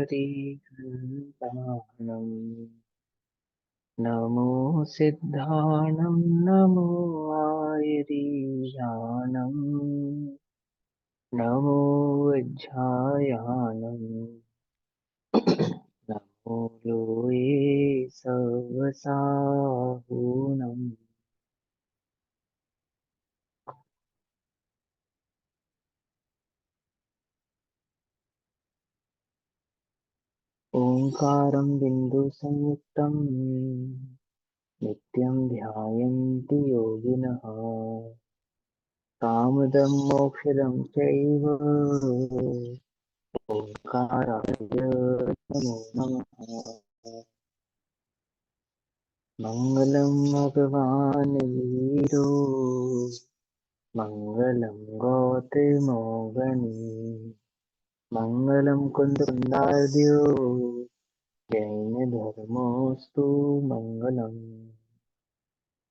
हरिहन्ताणम् नमो सिद्धाणं नमो आयरीयाणम् नमो वज्झायाणम् नमो लोये सवसाहूणम् ओंकारं बिन्दुसंयुक्तं नित्यं ध्यायन्ति योगिनः कामदं मोक्षदं चैव ओंकाराय नमो नमः मङ्गलं भगवान् वीरो मङ्गलं गौतमोगणी मङ्गलं कुन्दकुन्दार्यो जैनधर्मोऽस्तु मङ्गलम्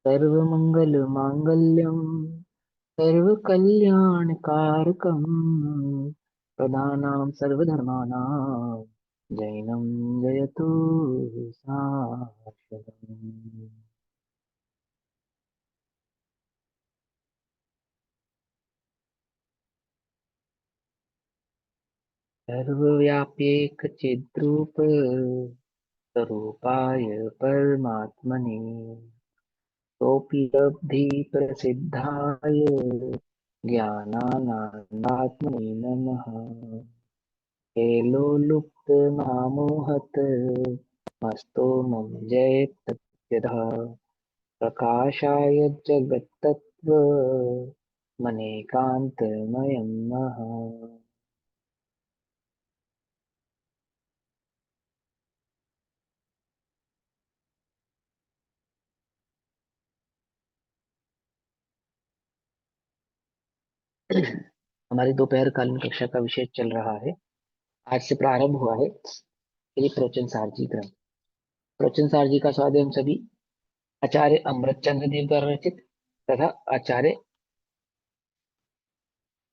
सर्वमङ्गलमाङ्गल्यं सर्वकल्याणकारकं प्रदानां सर्वधर्माणां जैनं जयतु शाश्वतम् सर्वव्याप्येकचिद्रूप स्वरूपाय परमात्मने सोऽपि लब्धिप्रसिद्धाय ज्ञानानन्दात्मने नमः हेलोलुप्तमामोहत मस्तो मम जयत्यतः प्रकाशाय जगत्तत्त्वमनेकान्तमयं नः हमारी दोपहर कालीन कक्षा का विषय चल रहा है। आज से प्रारंभ हुआ है श्री प्रवचन सारजी ग्रंथ। प्रवचन सारजी का स्वाध्याय हम सभी आचार्य अमृत चंद्र देव द्वारा रचित तथा आचार्य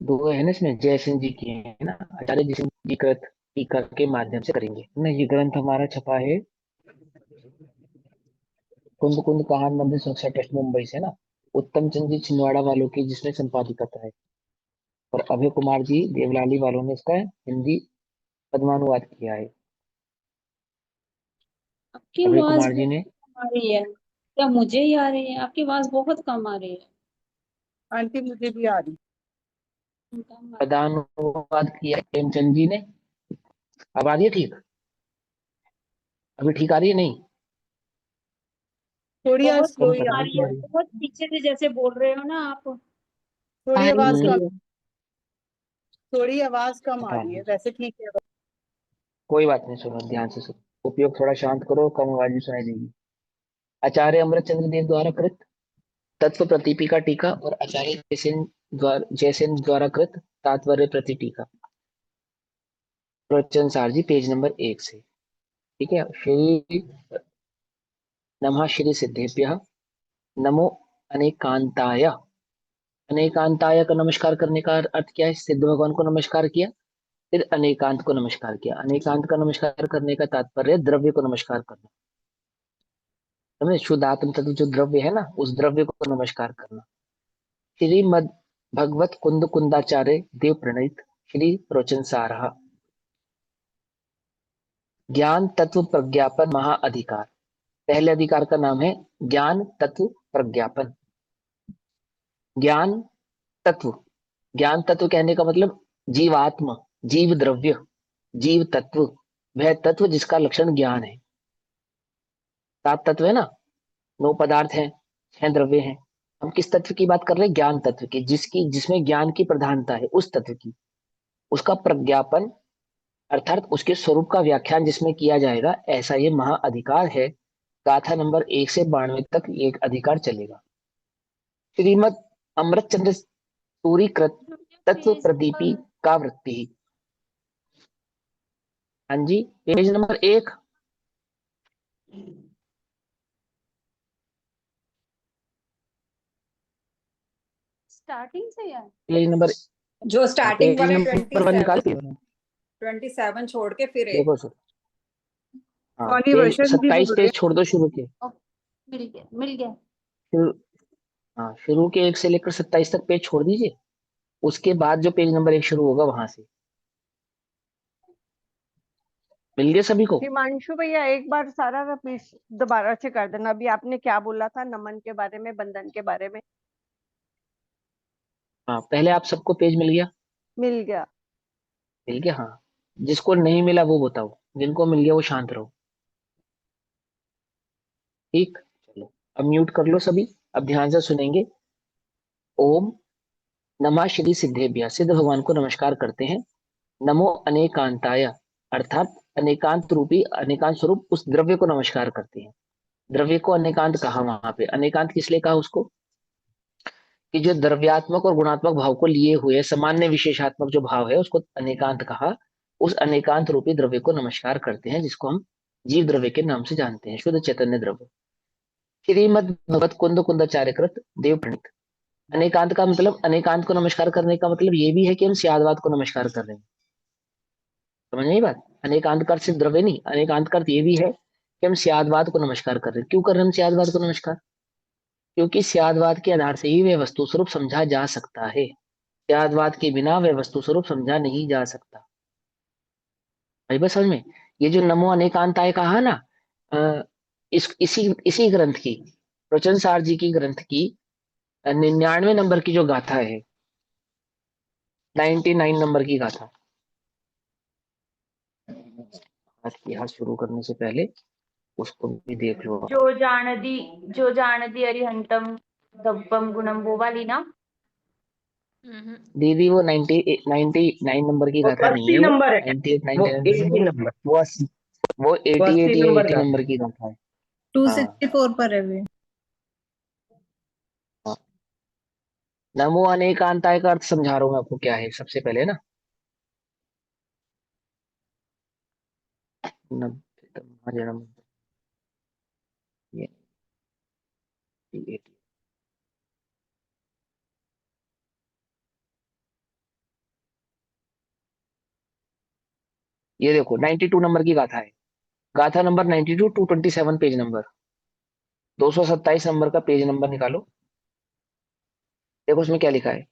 दो है ना इसमें जयसिंह जी की है ना, आचार्य जयसिंह जी कृत टीका के माध्यम से करेंगे ना। ये ग्रंथ हमारा छपा है कुंद कुंद कहान मंदिर सुरक्षा ट्रस्ट मुंबई से ना, उत्तम चंद जी छिंदवाड़ा वालों की जिसने संपादिकता है, और अभय कुमार जी देवलाली वालों ने इसका हिंदी पद्मानुवाद किया है। आपकी अभय आवाज कुमार जी बहुत ने कम आ रही है। क्या मुझे ही आ रही है? आपकी आवाज बहुत कम आ रही है। आंटी मुझे भी आ रही। कम आ रही है। पदानुवाद किया है प्रेमचंद जी ने। अब आ रही है ठीक? अभी ठीक आ रही है नहीं? थोड़ी बहुत स्लो कम ही कम आ आ करनी रही है, तुम्हारी। बहुत पीछे से जैसे बोल रहे हो ना आप। थोड़ी आ आवाज रही कम। है। थोड़ी आवाज कम आ पता रही है, नहीं, वैसे ठीक है। कोई बात नहीं, सुनो ध्यान से सुनो, उपयोग थोड़ा शांत करो, कम आवाज में सुनाई देगी। आचार्य अमृत चंद्र देव द्वारा कृत तत्व प्रतिपीका टीका और आचार्य जयसेन द्वारा कृत तात्पर्य प्रति टीका, प्रवचन सार जी पेज नंबर 1 से। ठीक है। श्री नमः श्री सिद्धेभ्यः नमो अनेकांताय। अनेकांताय का नमस्कार करने का अर्थ क्या है? सिद्ध भगवान को नमस्कार किया, फिर अनेकांत को नमस्कार किया। अनेकांत का नमस्कार करने का तात्पर्य द्रव्य को नमस्कार करना, समझे? शुद्ध आत्म तत्व जो द्रव्य है ना, उस द्रव्य को नमस्कार करना। श्रीमद भगवत कुंद कुंदाचार्य देव प्रणीत श्री प्रवचन सारः ज्ञान तत्व प्रज्ञापन महाअधिकार। पहले अधिकार का नाम है ज्ञान तत्व प्रज्ञापन। ज्ञान तत्व, ज्ञान तत्व कहने का मतलब जीवात्मा, जीव द्रव्य, जीव तत्व, वह तत्व जिसका लक्षण ज्ञान है। 7 तत्व है ना, 9 पदार्थ हैं, 6 द्रव्य हैं। हम किस तत्व की बात कर रहे हैं? ज्ञान तत्व की, जिसकी जिसमें ज्ञान की प्रधानता है, उस तत्व की। उसका प्रज्ञापन अर्थात उसके स्वरूप का व्याख्यान जिसमें किया जाएगा, ऐसा ये महाअधिकार है। गाथा नंबर 1 से 92 तक ये एक अधिकार चलेगा। श्रीमद अमृत चंद्र सूरी कृत तत्व पेज प्रदीपी नंबर का वृत्ति। हाँ जी, पेज नंबर 1। स्टार्टिंग से है। पेज नंबर जो स्टार्टिंग पेज वाला नंबर 1 27। निकाल। 27 छोड़ के फिर 1। देखो सर, हाँ कौनी पेज वर्षन जी 27 बोल रहे पेज छोड़ दो शुरू के। मिल गया मिल गया। शुरू हाँ, शुरू के 1 से लेकर 27 तक पेज छोड़ दीजिए। उसके बाद जो पेज नंबर 1 शुरू होगा वहां से। मिल गया सभी को? हिमांशु भैया एक बार सारा रिपीट दोबारा से कर देना। अभी आपने क्या बोला था नमन के बारे में, बंधन के बारे में? हाँ, पहले आप सबको पेज मिल गया? मिल गया। मिल गया, हाँ। जिसको नहीं मिला वो बताओ, जिनको मिल गया वो शांत रहो। ठीक, चलो अब म्यूट कर लो सभी। अब ध्यान से सुनेंगे। ओम नमः श्री सिद्धेभ्य, सिद्ध भगवान को नमस्कार करते हैं। नमो अनेकांताय, अर्थात अनेकांत रूपी अनेकांत स्वरूप उस द्रव्य को नमस्कार करते हैं। द्रव्य को अनेकांत कहा, वहां पे अनेकांत किस लिए कहा उसको? कि जो द्रव्यात्मक और गुणात्मक भाव को लिए हुए सामान्य विशेषात्मक जो भाव है उसको अनेकांत कहा। उस अनेकांत रूपी द्रव्य को नमस्कार करते हैं, जिसको हम जीव द्रव्य के नाम से जानते हैं, शुद्ध चैतन्य द्रव्य। श्रीमद भगवत कुंद कुंदाचार्य कृत देव प्रणीत। अनेकांत का मतलब, अनेकांत को नमस्कार करने का मतलब ये भी है कि हम स्यादवाद को नमस्कार कर रहे हैं। समझ नहीं बात? अनेकांत का अर्थ सिर्फ द्रव्य नहीं, अनेकांत का अर्थ ये भी है कि हम स्यादवाद को नमस्कार कर रहे हैं। क्यों कर रहे हैं हम स्यादवाद को नमस्कार? क्योंकि स्यादवाद के आधार से ही वह वस्तु स्वरूप समझा जा सकता है। स्यादवाद के बिना वह वस्तु स्वरूप समझा नहीं जा सकता। भाई बस समझ में? ये जो नमो अनेकांताय कहा ना, इसी इसी ग्रंथ की, प्रवचन सार जी की ग्रंथ की 99 नंबर की जो गाथा है, 99 नंबर की गाथा। आज की हाथ शुरू करने से पहले उसको भी देख लो। जो जानदी अरिहंतम दब्बम गुणम, वो वाली ना? दीदी वो 99 नंबर की वो गाथा नहीं 80 है, वो नंबर है। 98 वो 99 80 नंबर। वो 80, वो 80 80 80 नंबर 80 का। नंबर की गाथा है। 264 पर है वे। हाँ। नमो अनेकांताय का अर्थ समझा रहा हूँ मैं आपको क्या है सबसे पहले ना। ये ये देखो 92 नंबर की गाथा है। गाथा नंबर 92, 227 पेज नंबर, 227 नंबर का पेज नंबर निकालो। देखो उसमें क्या लिखा है।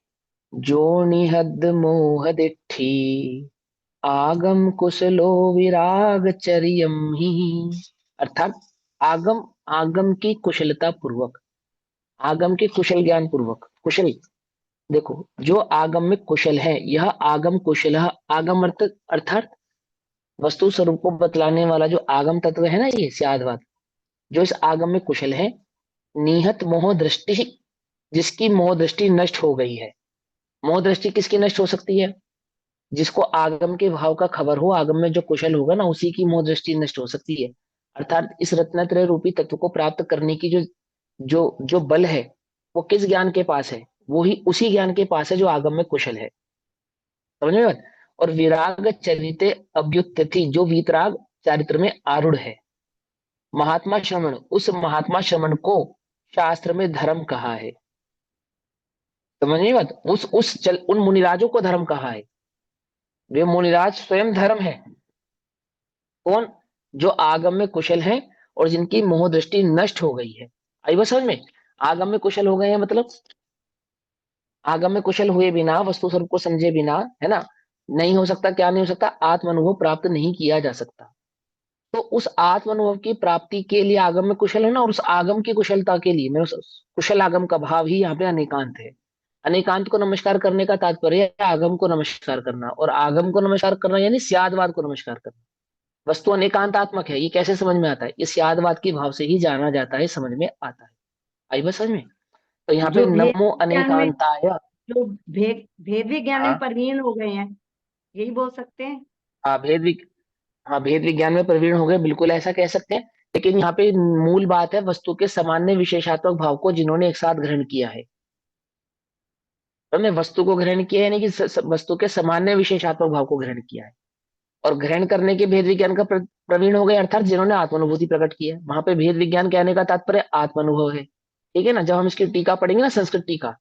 जो निहद मोह दिट्ठी, आगम कुशलो विराग चरियम ही। अर्थात आगम, आगम की कुशलता पूर्वक, आगम के कुशल ज्ञान पूर्वक, कुशल। देखो जो आगम में कुशल है, यह आगम कुशल, आगम अर्थात वस्तु स्वरूप को बतलाने वाला जो आगम तत्व है ना, ये स्यादवाद, जो इस आगम में कुशल है। निहत मोह दृष्टि, जिसकी मोह दृष्टि नष्ट हो गई है। मोह दृष्टि किसकी नष्ट हो सकती है? जिसको आगम के भाव का खबर हो, आगम में जो कुशल होगा ना, उसी की मोह दृष्टि नष्ट हो सकती है। अर्थात इस रत्नत्रय रूपी तत्व को प्राप्त करने की जो जो जो बल है, वो किस ज्ञान के पास है? वो ही उसी ज्ञान के पास है जो आगम में कुशल है। समझ में बात? और विराग चरिते अभ्युत्थि, जो वीतराग चारित्र में आरूढ़ है। महात्मा श्रवण, उस महात्मा श्रवण को शास्त्र में धर्म कहा है। समझ में बात? उन मुनिराजों को धर्म कहा है। वे मुनिराज स्वयं धर्म है। कौन? जो आगम में कुशल हैं और जिनकी मोह दृष्टि नष्ट हो गई है। आई बात समझ में? आगम में कुशल हो गए हैं मतलब आगम में कुशल हुए बिना, वस्तु स्वरूप को समझे बिना, है ना, नहीं हो सकता। क्या नहीं हो सकता? आत्म अनुभव प्राप्त नहीं किया जा सकता। तो उस आत्म अनुभव की प्राप्ति के लिए आगम में कुशल होना, और उस आगम की कुशलता के लिए मैं उस कुशल आगम का भाव ही यहाँ पे अनेकांत है। अनेकांत को नमस्कार करने का तात्पर्य है आगम को नमस्कार करना, और आगम को नमस्कार करना यानी स्यादवाद को नमस्कार करना। वस्तु अनेकांतात्मक है, ये कैसे समझ में आता है? ये स्यादवाद की भाव से ही जाना जाता है, समझ में आता है। आई बस समझ में? तो यहाँ पे जो भेद नमो ज्ञान में अनेकांताय। जो भेद विज्ञान में हाँ, प्रवीण हो गए हैं, यही बोल सकते हैं। हाँ हाँ, भेद विज्ञान में प्रवीण हो गए, बिल्कुल ऐसा कह सकते हैं। लेकिन यहाँ पे मूल बात है वस्तु के सामान्य विशेषात्मक भाव को जिन्होंने एक साथ ग्रहण किया है। तो हमने वस्तु को ग्रहण किया है, यानी कि वस्तु के सामान्य विशेषात्मक भाव को ग्रहण किया है। और ग्रहण करने के भेद विज्ञान का प्रवीण हो गए, अर्थात जिन्होंने आत्मानुभूति प्रकट की है। वहां पे भेद विज्ञान कहने का तात्पर्य आत्मानुभव है। ठीक है ना? जब हम इसकी टीका पढ़ेंगे ना, संस्कृत टीका,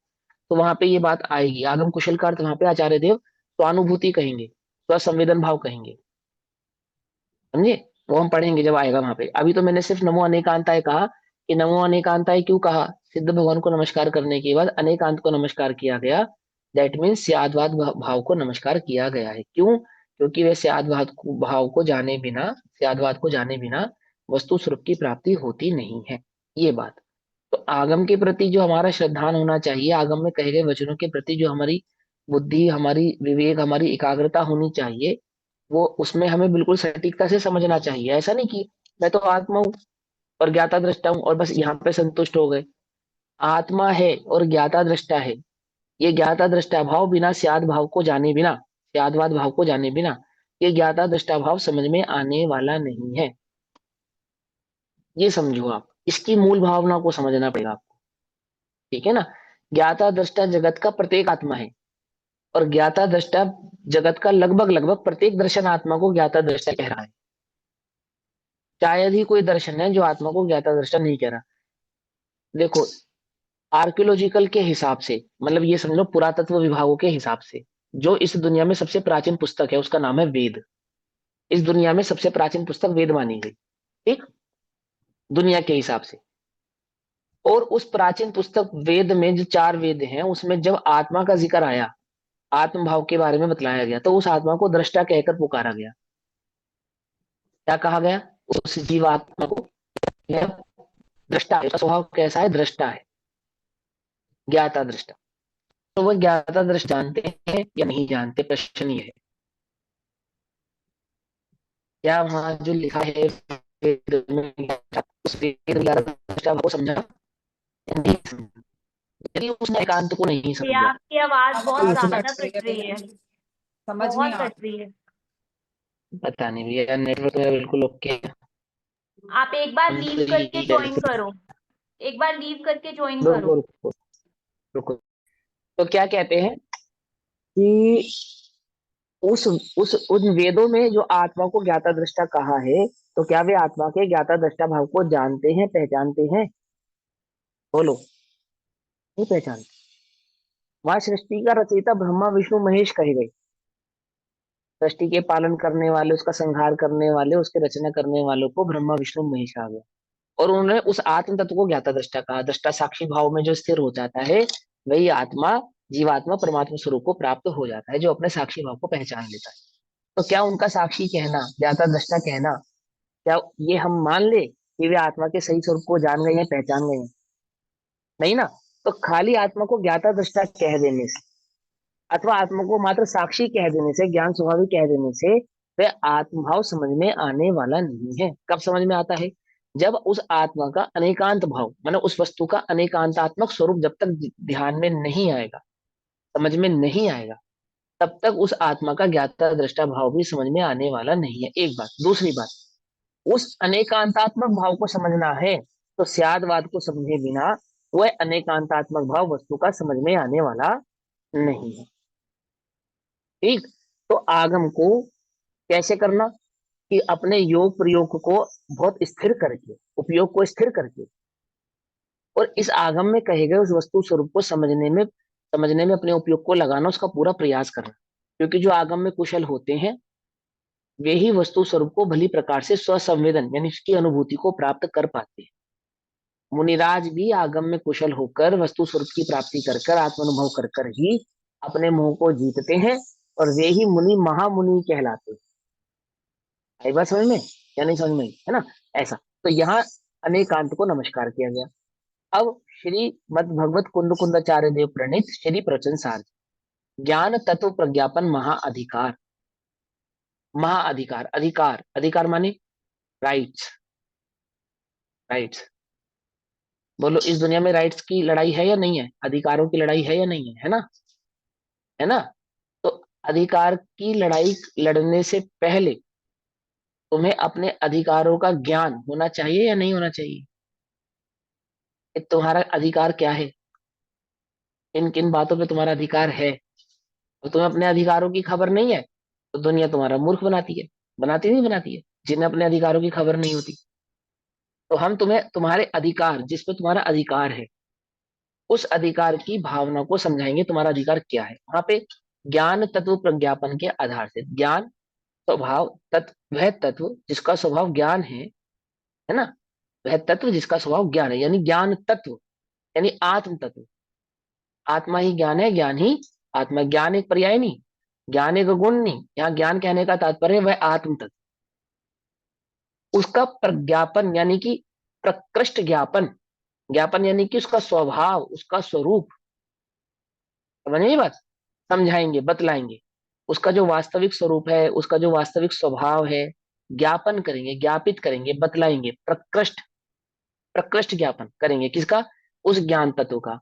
तो वहां पे ये बात आएगी। आगम कुशल का अर्थ वहां पे आचार्य देव स्वानुभूति कहेंगे। स्वसंवेदन भाव कहेंगे, समझे? वो हम पढ़ेंगे जब आएगा वहां पे। अभी तो मैंने सिर्फ नमो अनेकांताय कहा कि नमो अनेकांताय क्यों कहा, सिद्ध भगवान को नमस्कार करने के बाद अनेकांत को नमस्कार किया गया, दैट मीन्स स्याद्वाद भाव को नमस्कार किया गया है। क्यों? क्योंकि वे भाव को जाने बिना, स्याद्वाद को जाने बिना वस्तु स्वरूप की प्राप्ति होती नहीं है, ये बात। तो आगम के प्रति जो हमारा श्रद्धान होना चाहिए, आगम में कहे गए वचनों के प्रति जो हमारी बुद्धि, हमारी विवेक, हमारी एकाग्रता होनी चाहिए, वो उसमें हमें बिल्कुल सटीकता से समझना चाहिए। ऐसा नहीं कि मैं तो आत्मा हूँ और ज्ञाता दृष्टा हूँ और बस यहाँ पे संतुष्ट हो गए। आत्मा है और ज्ञाता दृष्टा है, ये ज्ञाता दृष्टा भाव बिना स्याद भाव को जाने बिना, स्यादवाद भाव को जाने बिना ये ज्ञाता दृष्टा भाव समझ में आने वाला नहीं है। ये समझो आप, इसकी मूल भावना को समझना पड़ेगा आपको, ठीक है ना? ज्ञाता दृष्टा जगत का प्रत्येक आत्मा है और ज्ञाता दृष्टा जगत का लगभग लगभग प्रत्येक दर्शन आत्मा को ज्ञाता दृष्टा कह रहा है। शायद ही कोई दर्शन है जो आत्मा को ज्ञाता दृष्टा नहीं कह रहा। देखो, आर्कियोलॉजिकल के हिसाब से, मतलब ये समझ लो पुरातत्व विभागों के हिसाब से, जो इस दुनिया में सबसे प्राचीन पुस्तक है उसका नाम है वेद। इस दुनिया में सबसे प्राचीन पुस्तक वेद मानी गई, ठीक, दुनिया के हिसाब से। और उस प्राचीन पुस्तक वेद में जो 4 वेद हैं उसमें जब आत्मा का जिक्र आया, आत्म भाव के बारे में बतलाया गया, तो उस आत्मा को दृष्टा कहकर पुकारा गया। क्या कहा गया? उस जीवात्मा को यह दृष्टा है, उसका स्वभाव कैसा है? दृष्टा है, ज्ञाता दृष्टा। तो वह ज्ञाता दृष्टा जानते हैं या नहीं जानते, प्रश्न ये है। क्या वहां जो लिखा है वेद में, उस वेद ज्ञाता दृष्टा भाव को समझा या नहीं समझा? यदि उसने एकांत को नहीं ये समझा आपकी आवाज बहुत तो ज्यादा उसने, कट रही है, समझ बहुत नहीं आ कट रही है। पता नहीं भैया, नेटवर्क तो बिल्कुल ओके है। आप एक बार हम लीव तो करके यही ज्वाइन कहते हैं। करो, एक बार लीव करके ज्वाइन रुको करो। रुको रुको, तो क्या कहते हैं कि उस उन वेदों में जो आत्मा को ज्ञाता दृष्टा कहा है, तो क्या वे आत्मा के ज्ञाता दृष्टा भाव को जानते हैं, पहचानते हैं? बोलो, नहीं पहचानते। वहां सृष्टि का रचयिता ब्रह्मा विष्णु महेश कहे गए, सृष्टि के पालन करने वाले, उसका संहार करने वाले, उसके रचना करने वालों को ब्रह्मा विष्णु महेश कहा गया। और उन्होंने उस आत्म तत्व को ज्ञाता दृष्टा कहा। दृष्टा साक्षी भाव में जो स्थिर हो जाता है वही आत्मा, जीवात्मा परमात्मा स्वरूप को प्राप्त हो जाता है, जो अपने साक्षी भाव को पहचान लेता है। तो क्या उनका साक्षी कहना, ज्ञाता दृष्टा कहना, क्या ये हम मान ले कि वे आत्मा के सही स्वरूप को जान गए हैं, पहचान गए हैं? नहीं ना। तो खाली आत्मा को ज्ञाता दृष्टा कह देने से अथवा आत्मा को मात्र साक्षी कह देने से, ज्ञान स्वभावी कह देने से वह आत्मभाव समझ में आने वाला नहीं है। कब समझ में आता है? जब उस आत्मा का अनेकांत भाव, माने उस वस्तु का अनेकांतात्मक स्वरूप जब तक ध्यान में नहीं आएगा, समझ में नहीं आएगा, तब तक उस आत्मा का ज्ञाता दृष्टा भाव भी समझ में आने वाला नहीं है। एक बात। दूसरी बात, उस अनेकांतात्मक भाव को समझना है तो स्यादवाद को समझे बिना वह अनेकांतात्मक भाव वस्तु का समझ में आने वाला नहीं है, ठीक। तो आगम को कैसे करना कि अपने योग प्रयोग को बहुत स्थिर करके, उपयोग को स्थिर करके, और इस आगम में कहे गए उस वस्तु स्वरूप को समझने में अपने उपयोग को लगाना, उसका पूरा प्रयास करना। क्योंकि जो आगम में कुशल होते हैं वे ही वस्तु स्वरूप को भली प्रकार से स्वसंवेदन यानी उसकी अनुभूति को प्राप्त कर पाते हैं। मुनिराज भी आगम में कुशल होकर वस्तु स्वरूप की प्राप्ति कर कर, आत्मानुभव कर कर ही अपने मोह को जीतते हैं, और वे ही मुनि महामुनि कहलाते हैं। आई बात समझ में या नहीं समझ में, है ना? ऐसा। तो यहाँ अनेकांत को नमस्कार किया गया। अब श्री मद भगवत कुंद कुंदाचार्य देव प्रणीत श्री प्रवचन सार, ज्ञान तत्व प्रज्ञापन महाअधिकार। महाअधिकार, अधिकार, अधिकार माने राइट्स, राइट्स। बोलो, इस दुनिया में राइट्स की लड़ाई है या नहीं है? अधिकारों की लड़ाई है या नहीं है? है ना? है ना? तो अधिकार की लड़ाई लड़ने से पहले तुम्हें अपने अधिकारों का ज्ञान होना चाहिए या नहीं होना चाहिए? कि तुम्हारा अधिकार क्या है, किन किन बातों पे तुम्हारा अधिकार है। और तुम्हें अपने अधिकारों की खबर नहीं है तो दुनिया तुम्हारा मूर्ख बनाती है, बनाती नहीं बनाती है, जिन्हें अपने अधिकारों की खबर नहीं होती। तो हम तुम्हें तुम्हारे अधिकार, जिस पे तुम्हारा अधिकार है, उस अधिकार की भावना को समझाएंगे, तुम्हारा अधिकार क्या है। वहां पे ज्ञान तत्व प्रज्ञापन के आधार से। ज्ञान स्वभाव तत्व, वह तत्व जिसका स्वभाव ज्ञान है ना, वह तत्व जिसका स्वभाव ज्ञान है, यानी ज्ञान तत्व यानी आत्म तत्व। आत्मा ही ज्ञान है, ज्ञान ही आत्मा। ज्ञान एक पर्याय नहीं, ज्ञान एक गुण नहीं, यहाँ ज्ञान कहने का तात्पर्य वह आत्म तत्व, उसका प्रज्ञापन यानी कि प्रकृष्ट ज्ञापन। ज्ञापन यानी कि उसका स्वभाव, उसका स्वरूप, समझिए बात, समझाएंगे, बतलाएंगे। उसका जो वास्तविक स्वरूप है, उसका जो वास्तविक स्वभाव है, ज्ञापन करेंगे, ज्ञापित करेंगे, बतलाएंगे, प्रकृष्ट प्रकृष्ट ज्ञापन करेंगे। किसका? उस ज्ञान तत्व का।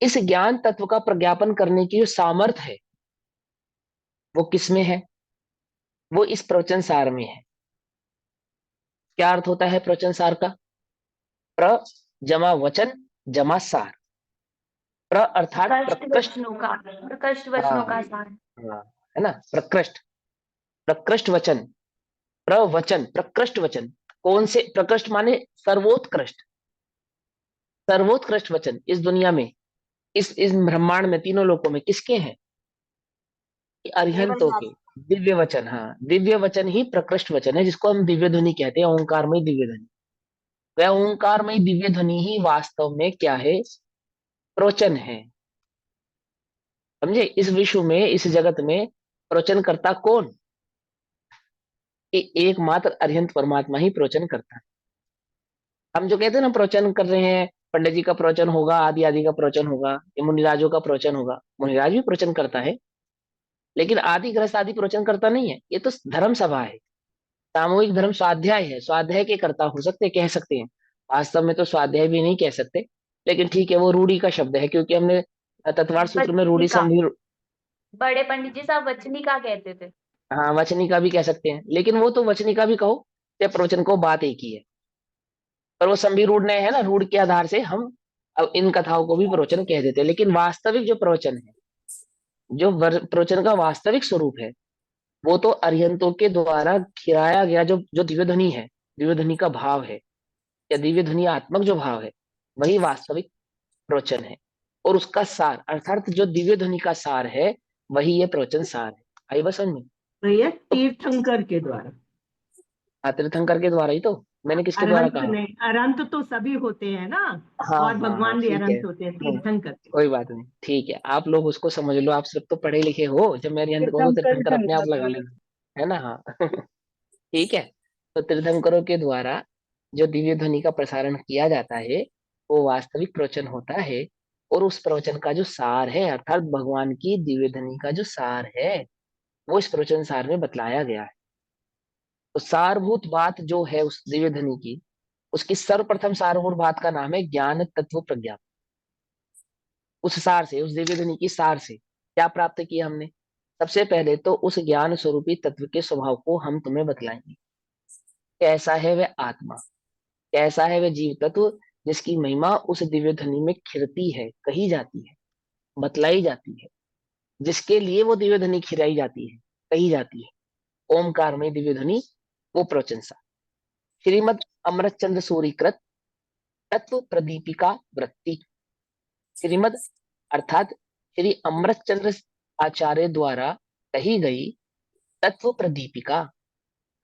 इस ज्ञान तत्व का प्रज्ञापन करने की जो सामर्थ्य है वो किसमें है? वो इस प्रवचन सार में है। क्या अर्थ होता है प्रवचन सार का? प्र जमा वचन जमा सार। प्र अर्थात प्रकृष्ट, प्रकृष्ट वचनों का सार। हाँ, है ना, प्रकृष्ट, प्रकृष्ट वचन, प्रवचन, प्रकृष्ट वचन। कौन से? प्रकृष्ट माने सर्वोत्कृष्ट, सर्वोत्कृष्ट वचन इस दुनिया में, इस ब्रह्मांड में, तीनों लोकों में किसके हैं? अरिहंतों के। दिव्य वचन, हाँ, दिव्य वचन ही प्रकृष्ट वचन है, जिसको हम दिव्य ध्वनि कहते हैं, ओंकारमय दिव्य ध्वनि। वह ओंकारमय दिव्य ध्वनि ही वास्तव में क्या है? प्रवचन है। समझे? इस विश्व में, इस जगत में प्रवचन करता कौन? एकमात्र अरिहंत परमात्मा ही प्रवचन करता है। हम जो कहते हैं ना प्रवचन कर रहे हैं, पंडित जी का प्रवचन होगा, आदि आदि का प्रवचन होगा, या मुनिराजों का प्रवचन होगा, मुनिराज भी प्रवचन करता है, लेकिन आदि गृहस्थ आदि प्रवचन करता नहीं है। ये तो धर्म सभा है, सामूहिक धर्म स्वाध्याय है, स्वाध्याय के कर्ता हो सकते, कह सकते हैं। वास्तव में तो स्वाध्याय भी नहीं कह सकते, लेकिन ठीक है, वो रूढ़ी का शब्द है, क्योंकि हमने तत्वार सूत्र में रूढ़ी वचनिका, संधि, बड़े पंडित जी साहब वचनिका कहते थे। हाँ, वचनिका भी कह सकते हैं, लेकिन वो तो वचनिका भी कहो या प्रवचन को, बात एक ही है। पर वो संधि रूढ़ ने है ना, रूढ़ के आधार से हम अब इन कथाओं को भी प्रवचन कह देते हैं। लेकिन वास्तविक जो प्रवचन है, जो प्रवचन का वास्तविक स्वरूप है, वो तो अरिहंतों के द्वारा खिराया गया जो जो दिव्य ध्वनि है, दिव्य ध्वनि का भाव है, या दिव्य ध्वनि आत्मक जो भाव है, वही वास्तविक प्रवचन है। और उसका सार अर्थात जो दिव्य ध्वनि का सार है, वही ये प्रवचन सार है। आई बस समझ में? भैया तीर्थंकर के द्वारा, तीर्थंकर के द्वारा ही तो, मैंने किसके द्वारा अरहंत कहा? नहीं, अरहंत तो सभी होते हैं ना, हाँ और हाँ हाँ, भगवान भी ठीक है। अरहंत होते हैं, तीर्थंकर के। कोई बात नहीं, ठीक है, आप लोग उसको समझ लो, आप सब तो पढ़े लिखे हो। जब मैं अरिहंत कहूँ तो तीर्थंकर तीर्थंकर अपने आप लगा शंकर। लेना, है ना? हाँ ठीक है। तो तीर्थंकरों के द्वारा जो दिव्य ध्वनि का प्रसारण किया जाता है, वो वास्तविक प्रवचन होता है। और उस प्रवचन का जो सार है, अर्थात भगवान की दिव्य ध्वनि का जो सार है, वो इस प्रवचन सार में बतलाया गया है। तो सारभूत बात जो है उस दिव्य ध्वनि की, उसकी सर्वप्रथम सारभूत बात का नाम है ज्ञान तत्व प्रज्ञा। उस सार से, उस दिव्य ध्वनि की सार से क्या प्राप्त किया हमने? सबसे पहले तो उस ज्ञान स्वरूपी तत्व के स्वभाव को हम तुम्हें बतलाएंगे। कैसा है वह आत्मा, कैसा है वह जीव तत्व, जिसकी महिमा उस दिव्य ध्वनि में खिरती है, कही जाती है, बतलाई जाती है, जिसके लिए वो दिव्य ध्वनि खिराई जाती है, कही जाती है। ओमकार में दिव्य ध्वनि, वो प्रवचन सा। श्रीमद अमृत चंद्र सूरीकृत तत्व प्रदीपिका वृत्ति। श्रीमद अर्थात श्री अमृत चंद्र आचार्य द्वारा कही गई तत्व प्रदीपिका,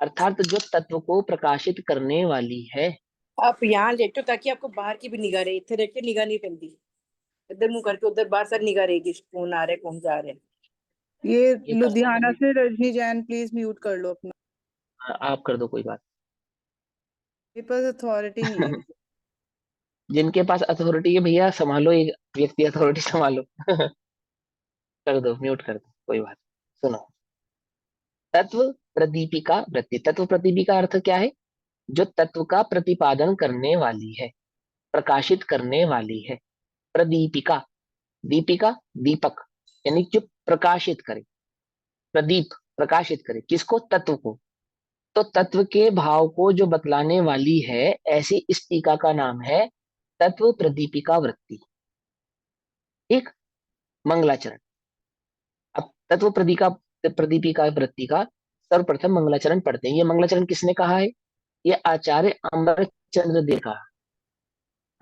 अर्थात जो तत्व को प्रकाशित करने वाली है। आप यहाँ लेटो ताकि आपको बाहर की भी निगाह रहे, इतने लेट के निगाह नहीं पेंदी, इधर मुंह करके उधर बाहर सारी निगाह रहेगी, कौन आ रहे कौन जा रहे। ये ये कर लुधियाना लो, से रजनी जैन, प्लीज म्यूट कर लो अपना। आप कर दो, कोई बात। मेरे पास अथॉरिटी नहीं है। जिनके पास अथॉरिटी है भैया, संभालो, एक व्यक्ति अथॉरिटी संभालो कर दो, म्यूट कर दो, कोई बात। सुनो, तत्व प्रदीपिका वृत्ति। तत्व प्रदीपिका अर्थ क्या है? जो तत्व का प्रतिपादन करने वाली है, प्रकाशित करने वाली है। प्रदीपिका, दीपिका दीपक, यानी जो प्रकाशित करे, प्रदीप प्रकाशित करे किसको? तत्व को। तो तत्व के भाव को जो बतलाने वाली है, ऐसी इस टीका का नाम है तत्व प्रदीपिका वृत्ति। एक मंगलाचरण। अब तत्व प्रदीपिका वृत्ति का सर्वप्रथम मंगलाचरण पढ़ते हैं। ये मंगलाचरण किसने कहा है? ये आचार्य अमरचंद्र देव का,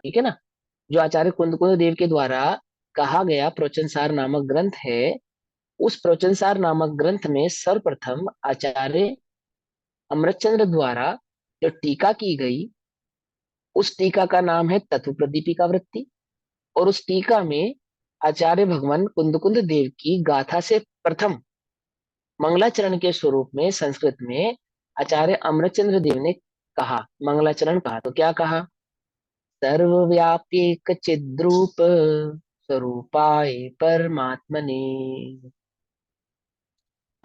ठीक है ना, जो आचार्य कुंद देव के द्वारा कहा गया प्रवचन सार नामक ग्रंथ है, उस प्रवचनसार नामक ग्रंथ में सर्वप्रथम आचार्य अमृतचंद्र द्वारा जो टीका की गई, उस टीका का नाम है तत्व प्रदीपिका वृत्ति। और उस टीका में आचार्य भगवान कुंद देव की गाथा से प्रथम मंगलाचरण के स्वरूप में संस्कृत में आचार्य अमृतचंद्र देव ने कहा, मंगलाचरण कहा। तो क्या कहा? सर्वव्यापी चिद्रूप स्वरूपाय परमात्मने।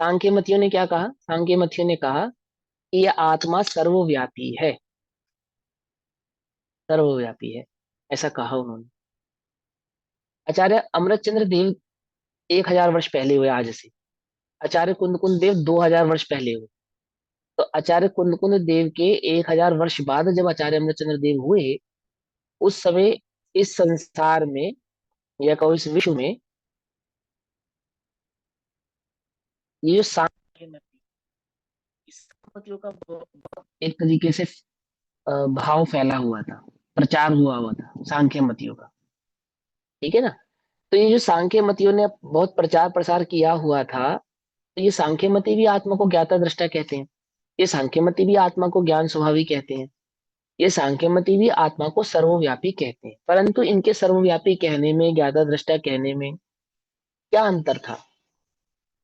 सांख्य मतियों ने क्या कहा? सांख्य मतियों ने कहा कि यह आत्मा सर्वव्यापी है, सर्वव्यापी है, ऐसा कहा उन्होंने। आचार्य अमृतचंद्र देव 1000 वर्ष पहले हुए आज से, आचार्य कुंद देव 2000 वर्ष पहले हुए। तो आचार्य कुंद देव के 1000 वर्ष बाद जब आचार्य अमृतचंद्र देव हुए, उस समय इस संसार में या कहो इस विश्व में ये जो सांख्य मत, इस मतलब का एक तरीके से भाव फैला हुआ था, प्रचार हुआ था सांख्य मतियों का, ठीक है ना। तो ये जो सांख्य मतियों ने बहुत प्रचार प्रसार किया हुआ था, तो ये सांख्य मति भी आत्मा को ज्ञाता दृष्टा कहते हैं, ये सांख्य मति भी आत्मा को ज्ञान स्वभावी कहते हैं, ये सांख्य मति भी आत्मा को सर्वव्यापी कहते हैं। परंतु इनके सर्वव्यापी कहने में, ज्ञाता दृष्टा कहने में क्या अंतर था,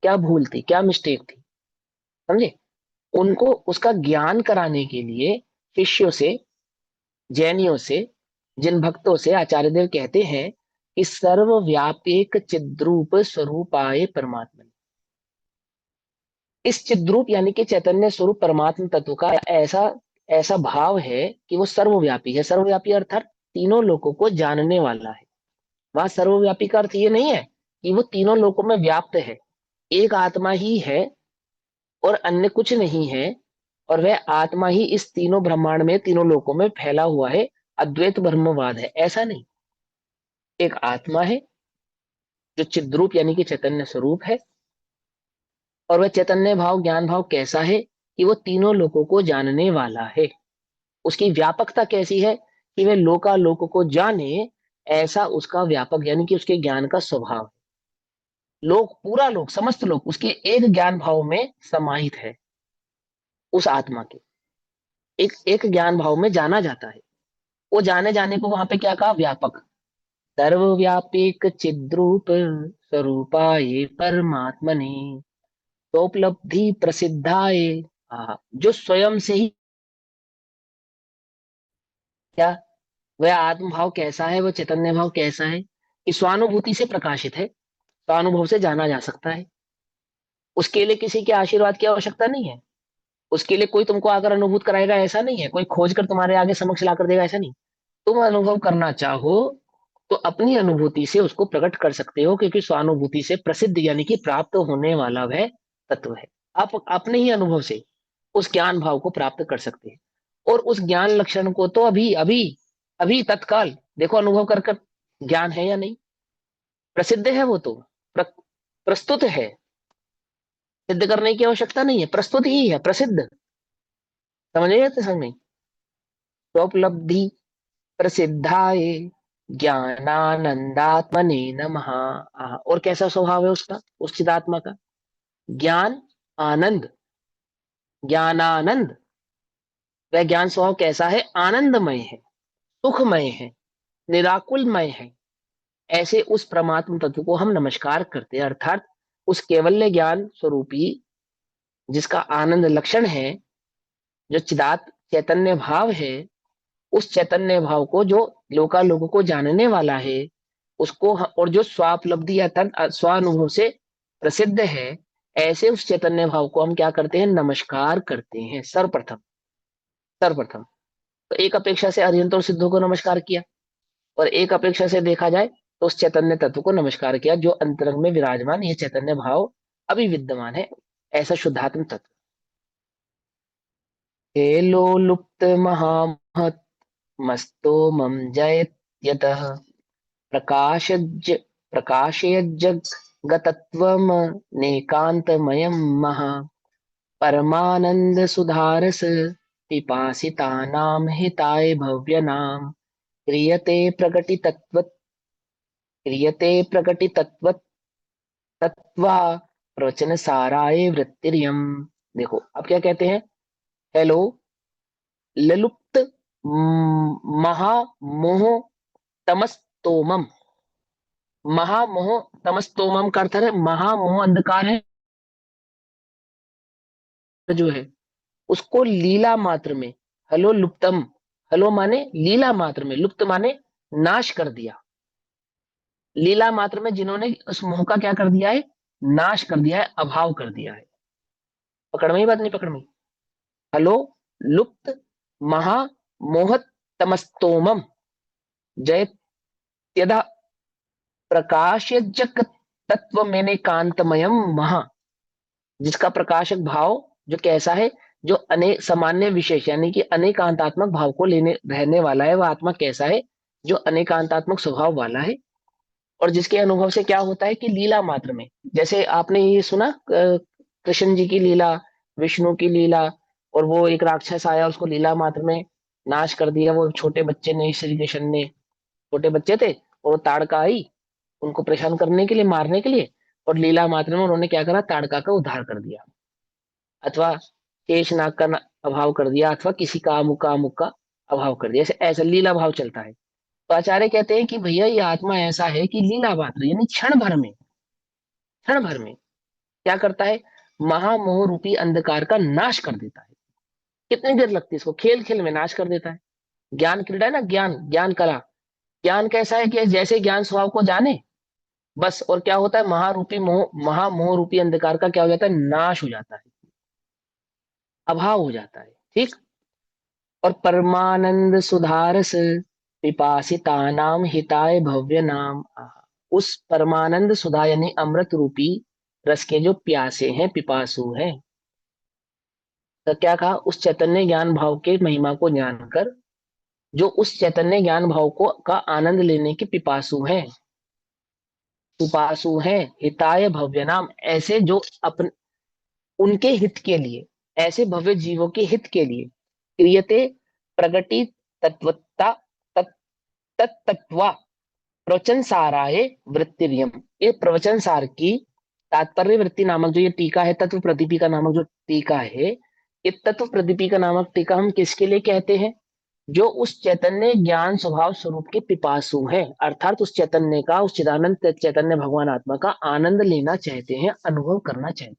क्या भूल थी, क्या मिस्टेक थी, समझे? उनको उसका ज्ञान कराने के लिए शिष्यों से, जैनियों से, जिन भक्तों से आचार्य देव कहते हैं कि सर्वव्यापक चिद्रूप स्वरूपाय परमात्मा। इस चिद्रूप यानी कि चैतन्य स्वरूप परमात्मा तत्व का ऐसा ऐसा भाव है कि वो सर्वव्यापी है। सर्वव्यापी अर्थात तीनों लोगों को जानने वाला है। वहां सर्वव्यापी का अर्थ ये नहीं है कि वो तीनों लोगों में व्याप्त है, एक आत्मा ही है और अन्य कुछ नहीं है, और वह आत्मा ही इस तीनों ब्रह्मांड में, तीनों लोकों में फैला हुआ है, अद्वैत ब्रह्मवाद है, ऐसा नहीं। एक आत्मा है जो चिद्रूप यानी कि चैतन्य स्वरूप है, और वह चैतन्य भाव, ज्ञान भाव कैसा है कि वो तीनों लोकों को जानने वाला है। उसकी व्यापकता कैसी है कि वह लोकालोक को जाने, ऐसा उसका व्यापक यानी कि उसके ज्ञान का स्वभाव है। लोक, पूरा लोक, समस्त लोक उसके एक ज्ञान भाव में समाहित है। उस आत्मा के एक एक ज्ञान भाव में जाना जाता है। वो जाने जाने को वहां पे क्या कहा? व्यापक। सर्वव्यापक चिद्रूप स्वरूपाय परमात्मने स्वोपलब्धि प्रसिद्धाय। जो स्वयं से ही क्या, वह आत्म भाव कैसा है, वह चैतन्य भाव कैसा है कि स्वानुभूति से प्रकाशित है, स्वानुभव से जाना जा सकता है। उसके लिए किसी के आशीर्वाद की आवश्यकता नहीं है, उसके लिए कोई तुमको आकर अनुभूत कराएगा ऐसा नहीं है, कोई खोज कर तुम्हारे आगे समक्ष ला कर देगा ऐसा नहीं। तुम अनुभव करना चाहो तो अपनी अनुभूति से उसको प्रकट कर सकते हो, क्योंकि स्वानुभूति से प्रसिद्ध यानी कि प्राप्त होने वाला वह तत्व है। आप अपने ही अनुभव से उस ज्ञान भाव को प्राप्त कर सकते हैं। और उस ज्ञान लक्षण को तो अभी अभी अभी तत्काल देखो, अनुभव कर कर ज्ञान है या नहीं, प्रसिद्ध है वो तो, प्रस्तुत है, सिद्ध करने की आवश्यकता नहीं है, प्रस्तुत ही है, प्रसिद्ध। समझ जाते समझ नहीं? स्वोपलब्धि प्रसिद्धाय ज्ञानानंदात्मने नमः। और कैसा स्वभाव है उसका, उस चिदात्मा का? ज्ञान आनंद, ज्ञानानंद। वह ज्ञान स्वभाव कैसा है? आनंदमय है, सुखमय है, निराकुलमय है। ऐसे उस परमात्म तत्व को हम नमस्कार करते हैं, अर्थात उस केवल्य ज्ञान स्वरूपी जिसका आनंद लक्षण है, जो चिदात चैतन्य भाव है, उस चैतन्य भाव को जो लोकालोकों को जानने वाला है उसको, और जो स्वापलब्धि अर्थात स्वानुभव से प्रसिद्ध है, ऐसे उस चैतन्य भाव को हम क्या करते हैं? नमस्कार करते हैं। सर्वप्रथम सर्वप्रथम तो एक अपेक्षा से अरिहंत और सिद्धों को नमस्कार किया, और एक अपेक्षा से देखा जाए तो उस चैतन्य तत्व को नमस्कार किया जो अंतरंग में विराजमान, ये चैतन्य भाव अभी विद्यमान है, ऐसा शुद्धात्म तत्व। हेलो लुप्त महामहत मस्तो मम जयत यतः प्रकाशज प्रकाशयज्जगतत्वम नेकांतमयम् महा परमानंद सुधारस पिपासितानां हिताय भव्यनाम क्रियते प्रकटितत्व तत्वा प्रवचन साराय वृत्तिर्यम। देखो अब क्या कहते हैं, हेलो ललुप्त महामोह तमस्तोमम। महामोह तमस्तोमम का अर्थ है महामोह अंधकार है जो है, उसको लीला मात्र में, हलो लुप्तम, हलो माने लीला मात्र में, लुप्त माने नाश कर दिया। लीला मात्र में जिन्होंने उस मोह का क्या कर दिया है, नाश कर दिया है, अभाव कर दिया है। पकड़ में ही बात नहीं पकड़ में? हलो लुप्त महा मोहत तमस्तोमम जयत्यदा प्रकाशजक तत्व मैंने कांतमयम महा। जिसका प्रकाशक भाव जो कैसा है, जो अनेक सामान्य विशेष यानी कि अनेकांतात्मक भाव को लेने रहने वाला है, वह आत्मा कैसा है, जो अनेकांतात्मक स्वभाव वाला है, और जिसके अनुभव से क्या होता है कि लीला मात्र में, जैसे आपने ये सुना कृष्ण जी की लीला, विष्णु की लीला, और वो एक राक्षस आया उसको लीला मात्र में नाश कर दिया। वो छोटे बच्चे ने, श्री कृष्ण ने, छोटे बच्चे थे और वो ताड़का आई उनको परेशान करने के लिए, मारने के लिए, और लीला मात्र में उन्होंने क्या करा, ताड़का का उद्धार कर दिया, अथवा शेषनाग का अभाव कर दिया, अथवा किसी का अमुक का अभाव कर दिया। ऐसे ऐसा लीला भाव चलता है। तो आचार्य कहते हैं कि भैया ये आत्मा ऐसा है कि लीला मात्र यानी क्षण भर में क्या करता है, महामोह रूपी अंधकार का नाश कर देता है। कितनी देर लगती है इसको, खेल खेल में नाश कर देता है। ज्ञान क्रीड़ा है ना, ज्ञान ज्ञान कला। ज्ञान कैसा है कि जैसे ज्ञान स्वभाव को जाने बस, और क्या होता है, महारूपी मोह, महामोह रूपी अंधकार का क्या हो जाता है, नाश हो जाता है, अभाव हो जाता है। ठीक। और परमानंद सुधारस पिपासिता नाम हिताय भव्य नाम। उस परमानंद सुधा यानी अमृत रूपी रस के जो प्यासे हैं, पिपासु हैं, तो क्या कहा, उस चैतन्य ज्ञान भाव के महिमा को जानकर जो उस चैतन्य ज्ञान भाव को का आनंद लेने के पिपासु हैं, पिपासु हैं, हिताय भव्य नाम, ऐसे जो अपने उनके हित के लिए, ऐसे भव्य जीवों के हित के लिए क्रियते प्रगति तत्वता तत्तत्वा प्रवचन साराय वृत्तिर्यम। ये प्रवचन सार की तात्पर्य वृत्ति नामक जो ये टीका है, तत्व प्रदीपिका नामक जो टीका है, ये तत्व प्रदीपिका नामक टीका हम किसके लिए कहते हैं, जो उस चैतन्य ज्ञान स्वभाव स्वरूप के पिपासु हैं, अर्थात उस चैतन्य का, उस चिदानंद चैतन्य भगवान आत्मा का आनंद लेना चाहते हैं, अनुभव करना चाहते हैं,